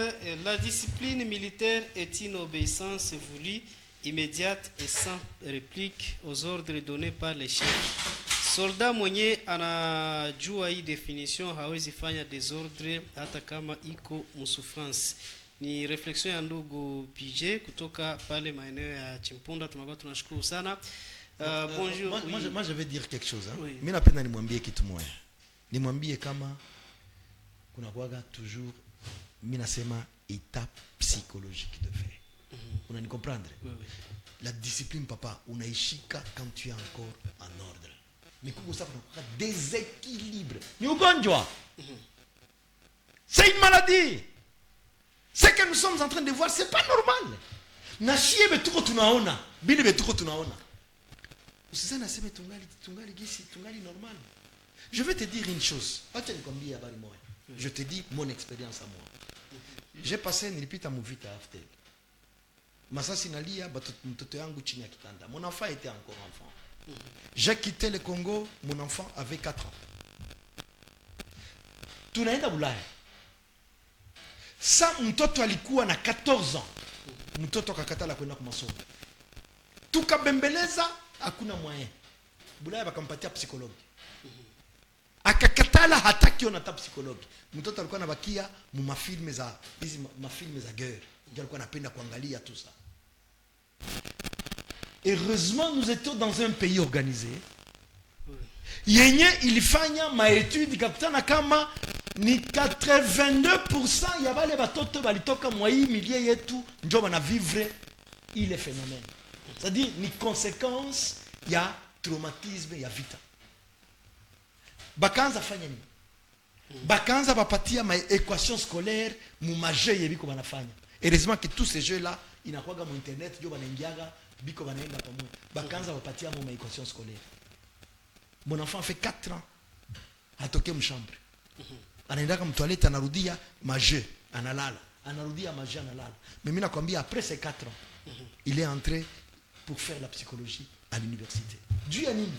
La discipline militaire est une obéissance voulue, immédiate et sans réplique aux ordres donnés par les chefs. Soldat mwenye anajua hii definition hawezi fanya desordre hata kama iko msouffrance. Ni reflexion ya ndugu PJ kutoka pale maeneo ya Chimpunda. Tunakuwa tunashukuru sana. Bonjour. Moi je vais dire quelque chose. Oui. Mimi napenda nimwambie kitu moja. Nimwambie kama kuna kuaga toujours mimi nasema étape psychologique de fait. Unani comprendre? Oui, oui. La discipline papa unaishika quand tu es encore en ordre. Mais kuko ça kuna déséquilibre. Ni ugonjwa. C'est une maladie. Ce que nous sommes en train de voir, c'est pas normal. Na shie betuko tunaona, bile betuko tunaona. Usisana nasema tungali gisi, tungali normal. Je vais te dire une chose. Acha nikwambie habari moja. Je te dis mon expérience à moi. J'ai passé nilipita muvita after. Masasi nalia mtoto yangu chini ya kitanda. Mon enfant était encore enfant. J'ai quitté le Congo, mon enfant avait 4 ans. Tunaenda Bulaya. Sa mtoto alikuwa na 14 ans. Mtoto akakatala kwenda kwa masomo. Tukabembeleza hakuna moyen. Bulaya bakampatia psychologue. Akakatala hataki ona ta psychologue. Mtoto alikuwa anabakia mu mafilme za hizi mafilme za guerre. Ndio alikuwa anapenda kuangalia tout ça. Heureusement nous étions dans un pays organisé. Yenye ilifanya maétude kakutana kama ni 82% ya wale batoto balitoka mwa hii milie yetu ndio bana vivre ile phénomène. C'est-à-dire ni conséquence ya traumatisme ya vita. Bakanza fanya nini? Bakanza bapatia ma équation scolaire mu maje yebiko banafanya. Heureusement que tous ces jeux là inakuwa mu internet ndio banaingiaga biko banaenda pamoja. Bakanza bapatia mu ma équation scolaire. Mon enfant fait 4 ans. Atoke mchambre. Anaenda kama toilette anarudia maje analala. Anarudia maje analala. Mais mimi nakwambia après ces 4 ans, il est entré pour faire la psychologie à l'université. Dû à nini?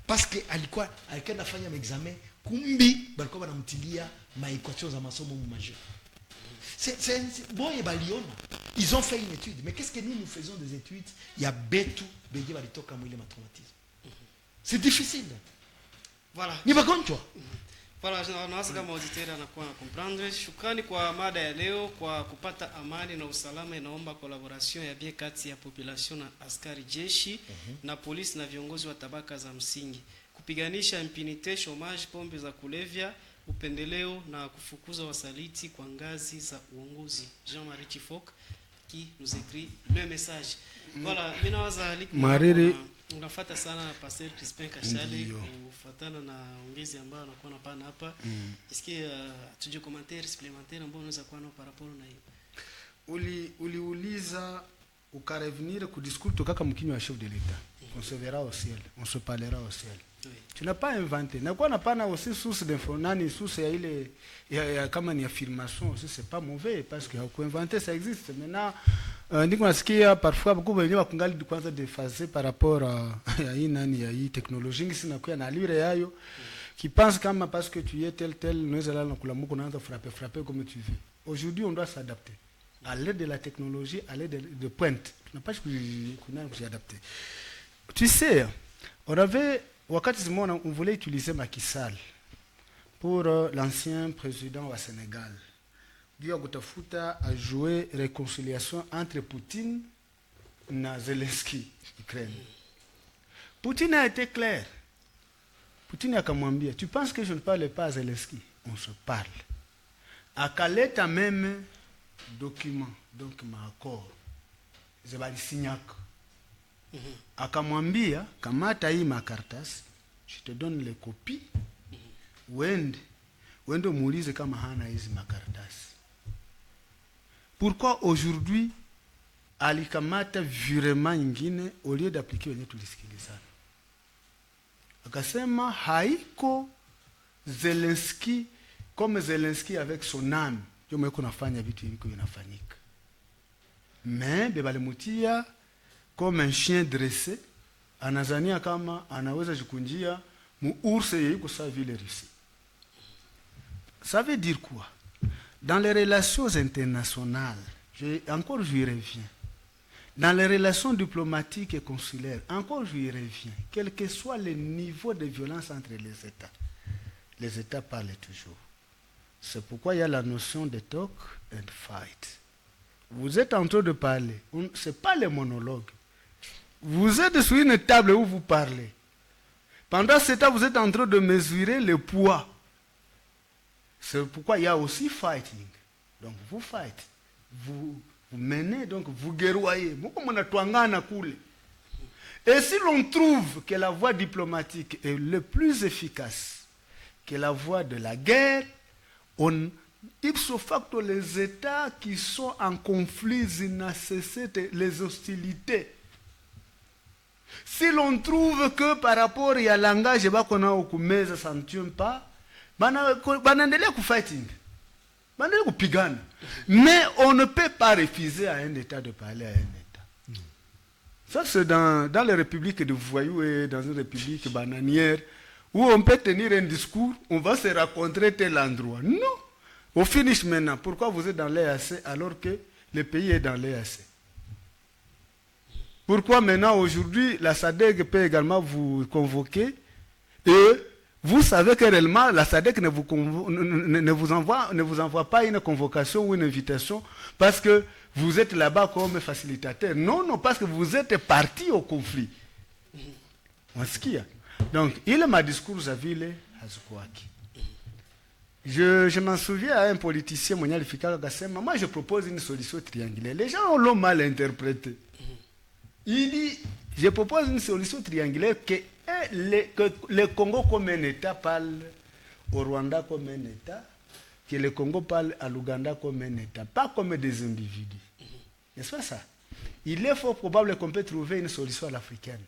Parce que alikuwa alikaenda fanya examen kumbi balikuwa banamtilia ma équation za masomo mu maje. C'est bon et baliona. Ils ont fait une étude. Mais qu'est-ce que nous faisons des études? Il y a betu beje balitoka mwile matraumatisme. C'est difficile. Voilà. Ni bagonjwa. Voilà, nawaza kama auditeur anakuwa na comprendre. Shukrani kwa mada ya leo. Kwa kupata amani na usalama inaomba collaboration ya bien kati ya population na askari jeshi na polisi na viongozi wa tabaka za msingi. Kupiganisha impunite, chômage, pombe za kulevya, upendeleo na kufukuza wasaliti kwa ngazi za uongozi. Jean-Marie Chifok qui nous écrit le message. Voilà, mina waza Mariri unafuata sana Pasteur Crispin Kashale kufuatana na ongezi ambao anakuwa napana hapa. Est-ce tuje commentaire supplémentaire ambao unaweza kuwa nao par rapport na hiyo? Uliuliza ukarevenir ku discours tokaka mkinyo wa chef de l'État. On se verra au ciel, on se parlera au ciel. Oui. Tu n'as pas inventé. Na kwa napana aussi source d'information, source ya ile ya kama ni affirmation, aussi c'est pas mauvais parce que ku inventer ça existe. Maintenant ndiko nasikia parfois beaucoup wenyewe wakungali kwanza defaser par rapport à hii nani ya hii technologie ngisi na kwa na lire yayo qui pense kama parce que tu es tel unaweza lala kula mko unaanza frapper comme tu veux. Aujourd'hui on doit s'adapter à l'aide de la technologie, à l'aide de pointe. Tu n'as pas qu'on s'adapter. Tu sais, on avait wakati Simona on voulait utiliser Macky Sall pour l'ancien président wa Sénégal. Juu ya kutafuta ajouer réconciliation entre Poutine na Zelensky, Ukraine. Poutine a été clair. Poutine akamwambia, tu penses que je ne parle pas à Zelensky? On se parle. Akaleta même document, donc maaccord. Zebalisignac. Akamwambia, kamata hii makartasi, je te donne les copies. Wende muulize kama hana hizi makaratasi. Pourquoi aujourd'hui alikamata virement ingine au lieu d'appliquer wenye tulisikilizana? Akasema haiko Zelensky comme Zelensky avec son âme ndio mweko nafanya vitu hivi vinafanyika. Mais bebalimutia comme un chien dressé, anazania kama anaweza jikunjia muurse yeiko sa vile Russie. Ça veut dire quoi? Dans les relations internationales, encore j'y reviens. Dans les relations diplomatiques et consulaires, encore j'y reviens. Quel que soit le niveau de violence entre les États parlent toujours. C'est pourquoi il y a la notion de talk and fight. Vous êtes en train de parler. Ce n'est pas le monologue. Vous êtes sur une table où vous parlez. Pendant ce temps, vous êtes en train de mesurer le poids. C'est pourquoi il y a aussi fighting. Donc vous fight. Vous menez, donc vous guerroyez. Et si l'on trouve que la voie diplomatique est le plus efficace que la voie de la guerre, ipso facto les États qui sont en conflit, ils n'ont cessé les hostilités. Si l'on trouve que par rapport à langage, ça ne tient pas, banaendelea fighting, banaendelea kupigana. Mais on ne peut pas refuser à un État de parler à un État. Ça c'est dans les républiques de voyous et dans une république bananière où on peut tenir un discours, on va se rencontrer tel endroit. Non. Au finish maintenant, pourquoi vous êtes dans l'EAC alors que le pays est dans l'EAC? Pourquoi maintenant aujourd'hui la SADC peut également vous convoquer et vous savez que réellement la SADC ne vous envoie pas une convocation ou une invitation parce que vous êtes là-bas comme facilitateur. Non, parce que vous êtes parti au conflit. Donc, il m'a discours à ville Hazoukwaki. Je m'en souviens à un politicien, moi je propose une solution triangulaire. Les gens l'ont mal interprété. Il dit, je propose une solution triangulaire que le Congo comme un État parle au Rwanda comme un État, que le Congo parle à l'Ouganda comme un État, pas comme des individus. N'est-ce pas ça? Il est fort probable qu'on peut trouver une solution à l'africaine,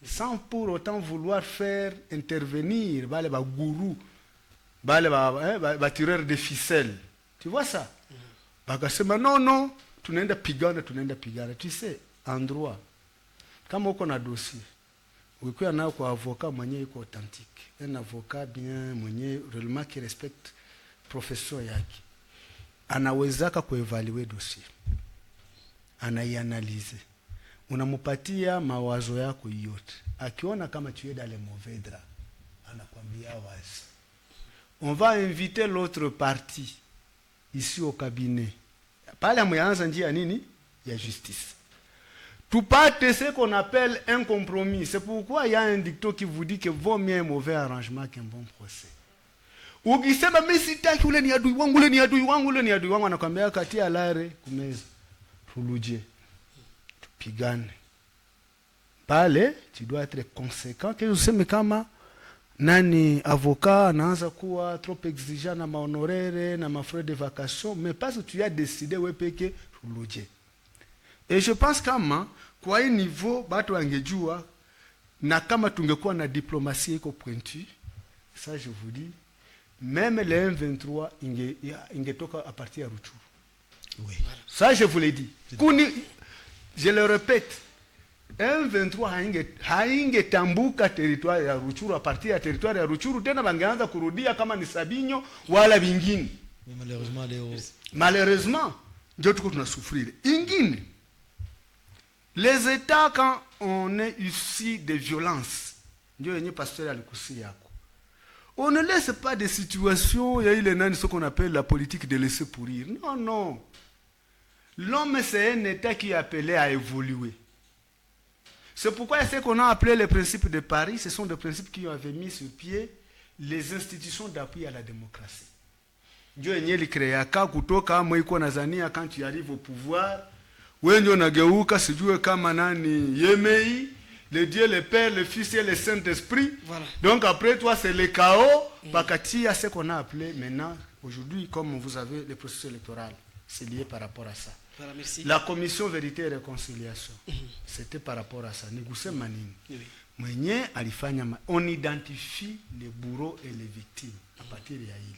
sans pour autant vouloir faire intervenir les gourous, les tireurs de ficelles. Tu vois ça? Non, tu n'es pas pigana. Tu sais, en droit, comme on a un dossier, il y a un avocat authentique, un avocat bien réellement qui respecte la profession yake. Anawezaka kuevaluer dossier, anaianalyze, unamupatia mawazo yako yote, akiona kama tu es dans les mauvais draps, anakwambia wazi. On va inviter l'autre partie ici au cabinet. Pale ameanza njia nini? Ya justice. Tout part de ce qu'on appelle un compromis. C'est pourquoi il y a un dicton qui vous dit que vaut mieux un mauvais arrangement qu'un bon procès. Ukisema mimi sitaki ule ni adui wangu, anakuambia kati alare kumeza. Fuluje. Tupigane. Pale, tu dois être conséquent que useme kama nani avocat anaanza kuwa trop exigeant na mahonoraire na mafrais de vacation, mais parce que tu as décidé wewe peke fuluje. Et je pense kama kwa hii niveau batu wangejua na kama tungekuwa na diplomatie iko pointu, ça je vous dis, même le M23 ingetoka à partir à Rutshuru. Oui. Ça je vous l'ai dit. Je le répète, M23 haingetambuka territoire ya Rutshuru, à partir ya territoire ya Rutshuru tena bangeanza kurudia kama ni Sabinyo wala vingine. Mais malheureusement ndio tuko tunasufrir. Ingine, les États, quand on est ici de violence, ndio yenye pasteur alikusi yako, On ne laisse pas des situations, il y a eu ce qu'on appelle la politique de laisser pourrir. Non, non. L'homme, c'est un État qui est appelé à évoluer. C'est pourquoi ce qu'on a appelé les principes de Paris, ce sont des principes qui avaient mis sur pied les institutions d'appui à la démocratie. Dieu est créé kutoka mwiko Nazania quand tu arrives au pouvoir, wenyo nageuka sijue kama nani Yemei, le Dieu, le Père, le Fils et le Saint-Esprit. Voilà. Donc après toi, c'est le chaos. Bakati à ce qu'on a appelé maintenant, aujourd'hui, comme vous avez le processus électoral. C'est lié par rapport à ça. Voilà, merci. La commission vérité et réconciliation, c'était par rapport à ça. Négocier manine. Mwenye alifanya, on identifie les bourreaux et les victimes à partir de Yaïli.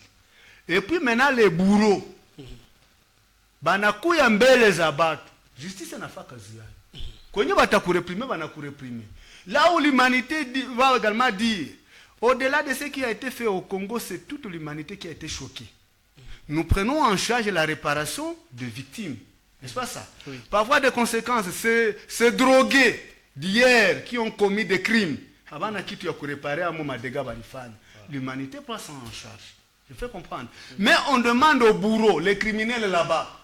Et puis maintenant les bourreaux, banakuya mbele za batu. Justice n'a pas kazi yake. Kwenye batakureprimer, banakureprimer. Là où l'humanité va également dire, au-delà de ce qui a été fait au Congo, c'est toute l'humanité qui a été choquée. Nous prenons en charge la réparation des victimes. N'est-ce pas ça? Oui. Parfois des conséquences, ces drogués d'hier qui ont commis des crimes. L'humanité prend ça en charge. Je fais comprendre. Mais on demande aux bourreaux, les criminels là-bas,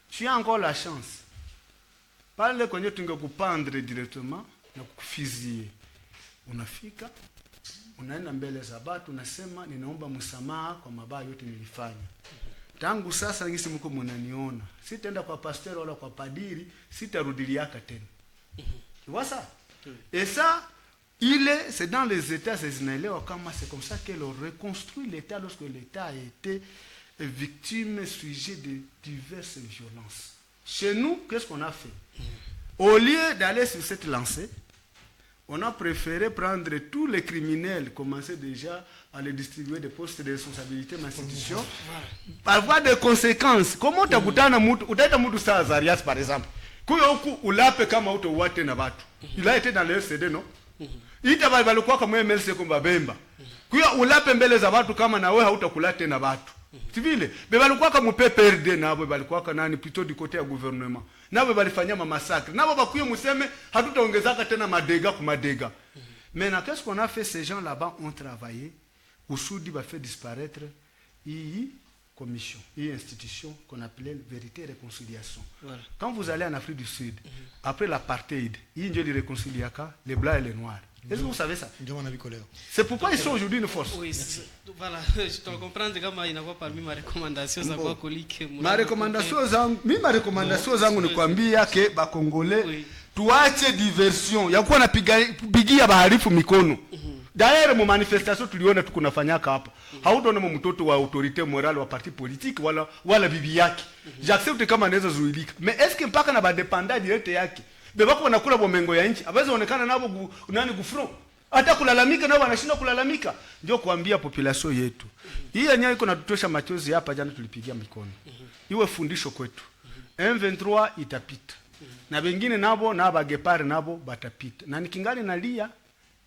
tu as encore la chance. Parle quand tu vas pendre directement, na kufizie. Unafika, unaenda mbele za watu, unasema ninaomba msamaha kwa mabaya yote nilifanya. Tangu sasa ngisi mko mnaniona. Sitaenda kwa pasteur wala kwa padiri, sitarudiliaka tena. Tu vois ça? Et ça, c'est dans les États, c'est comme ça qu'elle reconstruit l'État lorsque l'État a été victime, sujet de diverses violences. Chez nous, qu'est-ce qu'on a fait? Au lieu d'aller sur cette lancée, on a préféré prendre tous les criminels, commencer déjà à les distribuer des postes de responsabilité dans l'institution, par voie de conséquences. Comment tu as mutu sa Azarias, par exemple? Kuyoku ulape kama uto wate na batu. Il a été dans le FCD, non? Ita balikuwa kama MLC kumba bemba. Kuyo ulape mbele za watu kama na wewe hautakulate na batu. Sivile, balikuwa kama PPRD nabo balikuwa kana nani plutôt du côté ya gouvernement. Nabo balifanya ma massacre. Nabo bakuye museme hatutaongezaka tena madega ku madega. Maintenant qu'est-ce qu'on a fait? Ces gens là-bas ont travaillé au Sud, va faire disparaître une commission, une institution qu'on appelait Vérité et Réconciliation. Voilà. Quand vous allez en Afrique du Sud, après l'apartheid, il y a des réconciliaka, les blancs et les noirs. Est-ce que vous savez ça? C'est pourquoi ils sont aujourd'hui une force. Oui, voilà, je dois comprendre comment il n'y a pas parmi ma recommandation za kwa kolike. Ma recommandation zangu ni kuambia ke ba Congolais tuache diversion ya kuwa napigia baharifu mikono. D'ailleurs mu manifestation tuliona tukunafanyaka hapa. Hautaona mtoto wa autorité morale wa parti politique wala bibi yake. J'accepte kama anaweza zuilika. Mais est-ce que mpaka na ba dépendant direct yake? Bebako wanakula bomengo ya nchi. Abaweza onekana nabo nani gufro. Hata kulalamika nao wanashinda kulalamika. Ndio kuambia population yetu. Hii yenyewe iko natutosha machozi hapa jana tulipigia mikono. Iwe fundisho kwetu. M23 itapita. Na wengine nabo na bagepare nabo batapita. Na nikingali nalia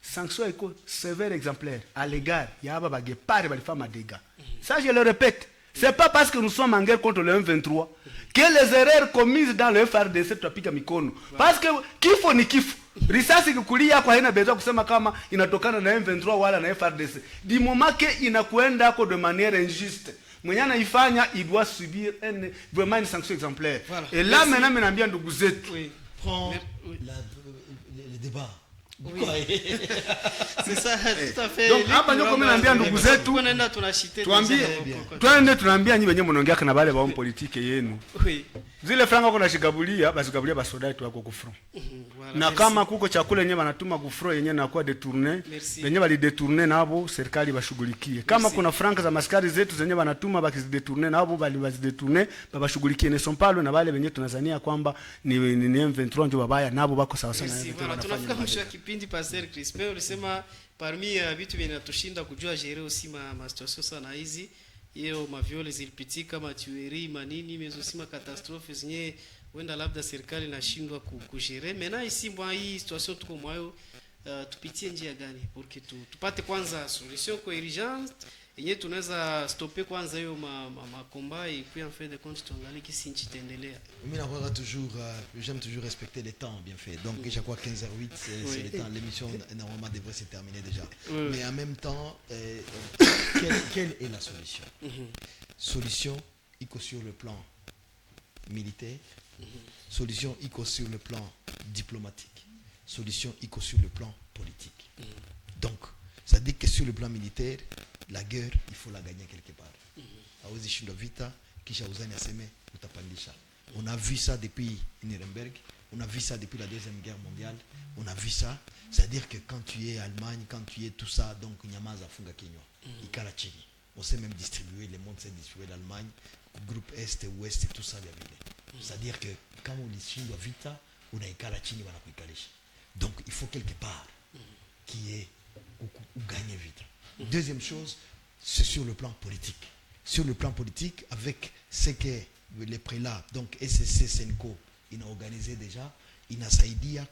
sanction iko sévère exemplaire à l'égard yaba bagepare balifama dégâts. Ça je le répète, c'est pas parce que nous sommes en guerre contre le M23 que les erreurs commises dans le FRDC tutapiga mikono. Parce que kifo ni kifo. Risasi kukulia kwa haina besoin kusema kama inatokana na M23 wala na FRDC. Du moment que inakwenda ko de manière injuste. Mwenye anaifanya il doit subir vraiment une sanction exemplaire. Voilà. Et là maintenant naambia ndugu zetu. Oui. Prends le débat. Oui. C'est ça, tout à fait. Donc hapa ndio kama naambia ndugu zetu tunaenda tunashite tuambie nyinyi wenyewe mnaongea kana wale wa politike yenu. Oui. Zile franga kuna shikabulia basikabulia basoda wetu wako kufro. Na kama kuko chakula yenyewe wanatuma kufro yenyewe na kwa detourner, yenyewe bali detourner nabo serikali bashughulikie. Kama kuna franga za maskari zetu zenyewe wanatuma bakizidetourner nabo bali bazidetourner babashughulikie. Ne sont pas na wale wenyewe tunazania kwamba ni M23 ndio babaya nabo bako sawa sana. Tunafika mwisho wa kipindi Pastor Crispin ulisema parmi vitu vinatushinda kujua gérer aussi ma situation sana hizi hiyo maviole zilipitika matueri manini mezosima catastrophe zenye wenda labda serikali inashindwa kugere. Mena ici mwa hii situation tuko mwayo tupitie njia gani pour que tupate kwanza solution kwa urgence yenyewe tunaweza stopper kwanza hiyo makomba et puis en fait de compte tuangalie kisi nchi itaendelea. Mimi nakuwa toujours j'aime toujours respecter les temps bien fait. Donc chaque fois 15h08 c'est le temps, l'émission normalement devrait se terminer déjà. Mais en même temps quelle est la solution? Solution iko sur le plan militaire, solution iko sur le plan diplomatique, solution iko sur le plan politique. Donc ça dit que sur le plan militaire la guerre il faut la gagner quelque part. Hawezi shindwa vita kisha uzani aseme utapandisha. On a vu ça depuis Nuremberg, on a vu ça depuis la deuxième guerre mondiale, on a vu ça, c'est-à-dire que quand tu es Allemagne, quand tu es tout ça, donc nyamaza funga kinywa, ikala chini. On sait même distribuer, le monde s'est distribué l'Allemagne, groupe Est, Ouest, tout ça, c'est-à-dire que quand on lishindwa vita, on a ikala chini wanakuikalisha. Donc il faut quelque part qui est où gagner vite. Deuxième chose, c'est sur le plan politique. Sur le plan politique, avec ce que les prélats, donc SSC Senko, ils ont organisé déjà, ils ont aidé à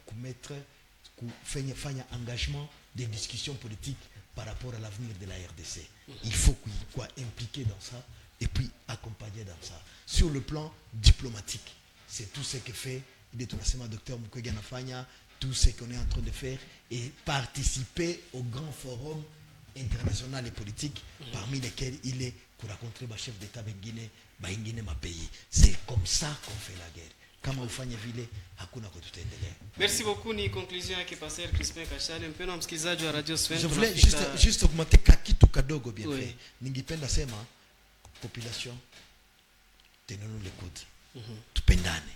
faire un engagement des discussions politiques par rapport à l'avenir de la RDC. Il faut qu'ils soient impliqués dans ça et puis accompagnés dans ça. Sur le plan diplomatique, c'est tout ce que fait le Dr Mukwege Nafanya, tout ce qu'on est en train de faire et participer au grand forum international et politique parmi lesquels il est pour rencontrer le chef d'État bengine ma pays. C'est comme ça qu'on fait la guerre. Kama ufanye vile hakuna kututaendelea. Merci beaucoup, ni conclusion yake Pasteur Crispin Kashale. Mpendwa msikilizaji wa Radio Sven, je voulais juste augmenter kitu kadogo bien fait. Ningependa sema population tenons le coude. Tupendane.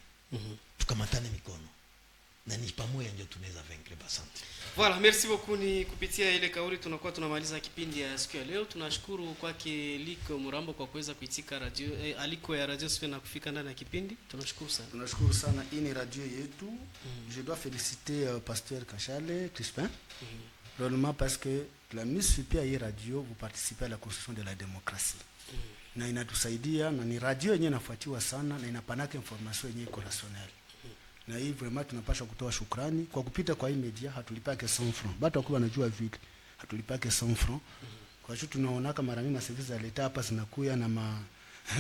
Tukamatane mikono. Na ni pamoja ndio tunaweza vaincre basante. Voilà, merci beaucoup. Ni kupitia ile kauli tunakuwa tunamaliza kipindi ya siku ya leo. Tunashukuru kwake Liko Murambo kwa kuweza kuitika radio aliko ya Radio Sven na kufika ndani ya kipindi. Tunashukuru sana. Tunashukuru sana, hii ni radio yetu. Je dois féliciter Pasteur Kashale Crispin. Réellement parce que la mise sur pied ya radio vous participez à la construction de la démocratie. Na inatusaidia na ni radio yenyewe inafuatiwa sana na inapanaka information yenyewe iko rationnelle. Na hii vraiment tunapaswa kutoa shukrani kwa kupita kwa hii media, hatulipake 100 francs. Bado kwa wanajua vile hatulipake 100 francs. Kwa hiyo tunaona kama mara nyingi services za leta hapa zinakuya na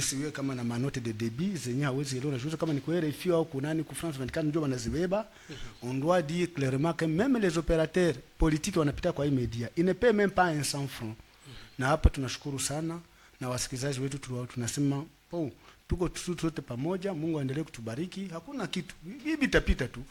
siwe kama na manote de débit zenye hawezi leo na kama ni kwa RFI au kunani ku France 24 ndio wanazibeba. On doit dire clairement que même les opérateurs politiques wanapita kwa hii media, il ne paie même pas 100 francs. Na hapa tunashukuru sana na wasikilizaji wetu tunasema tuko sote pamoja. Mungu aendelee kutubariki. Hakuna kitu hivi itapita tu,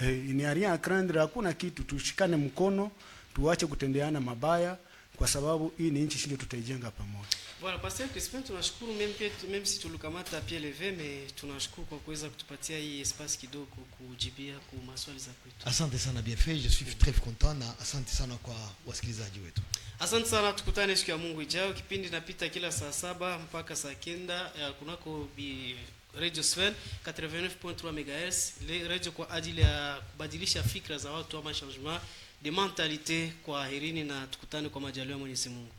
ni rien à craindre. Hakuna kitu, tushikane mkono, tuache kutendeana mabaya kwa sababu hii ni nchi shinde tutaijenga pamoja. Voilà, Pasteur Crispin, tunashukuru même si tulikamata pied levé, mais tunashukuru kwa kuweza kutupatia hii espace kidogo kujibia kwa maswali za kwetu. Asante sana, bien fait, je suis très content na asante sana kwa wasikilizaji wetu. Asante sana, tukutane siku ya Mungu ijayo. Kipindi napita kila saa 7 mpaka saa 9 kunako Radio Sven 89.3 MHz, radio kwa ajili ya kubadilisha fikra za watu ama changement de mentalité. Kwa herini na tukutane kwa majaliwa Mwenyezi Mungu.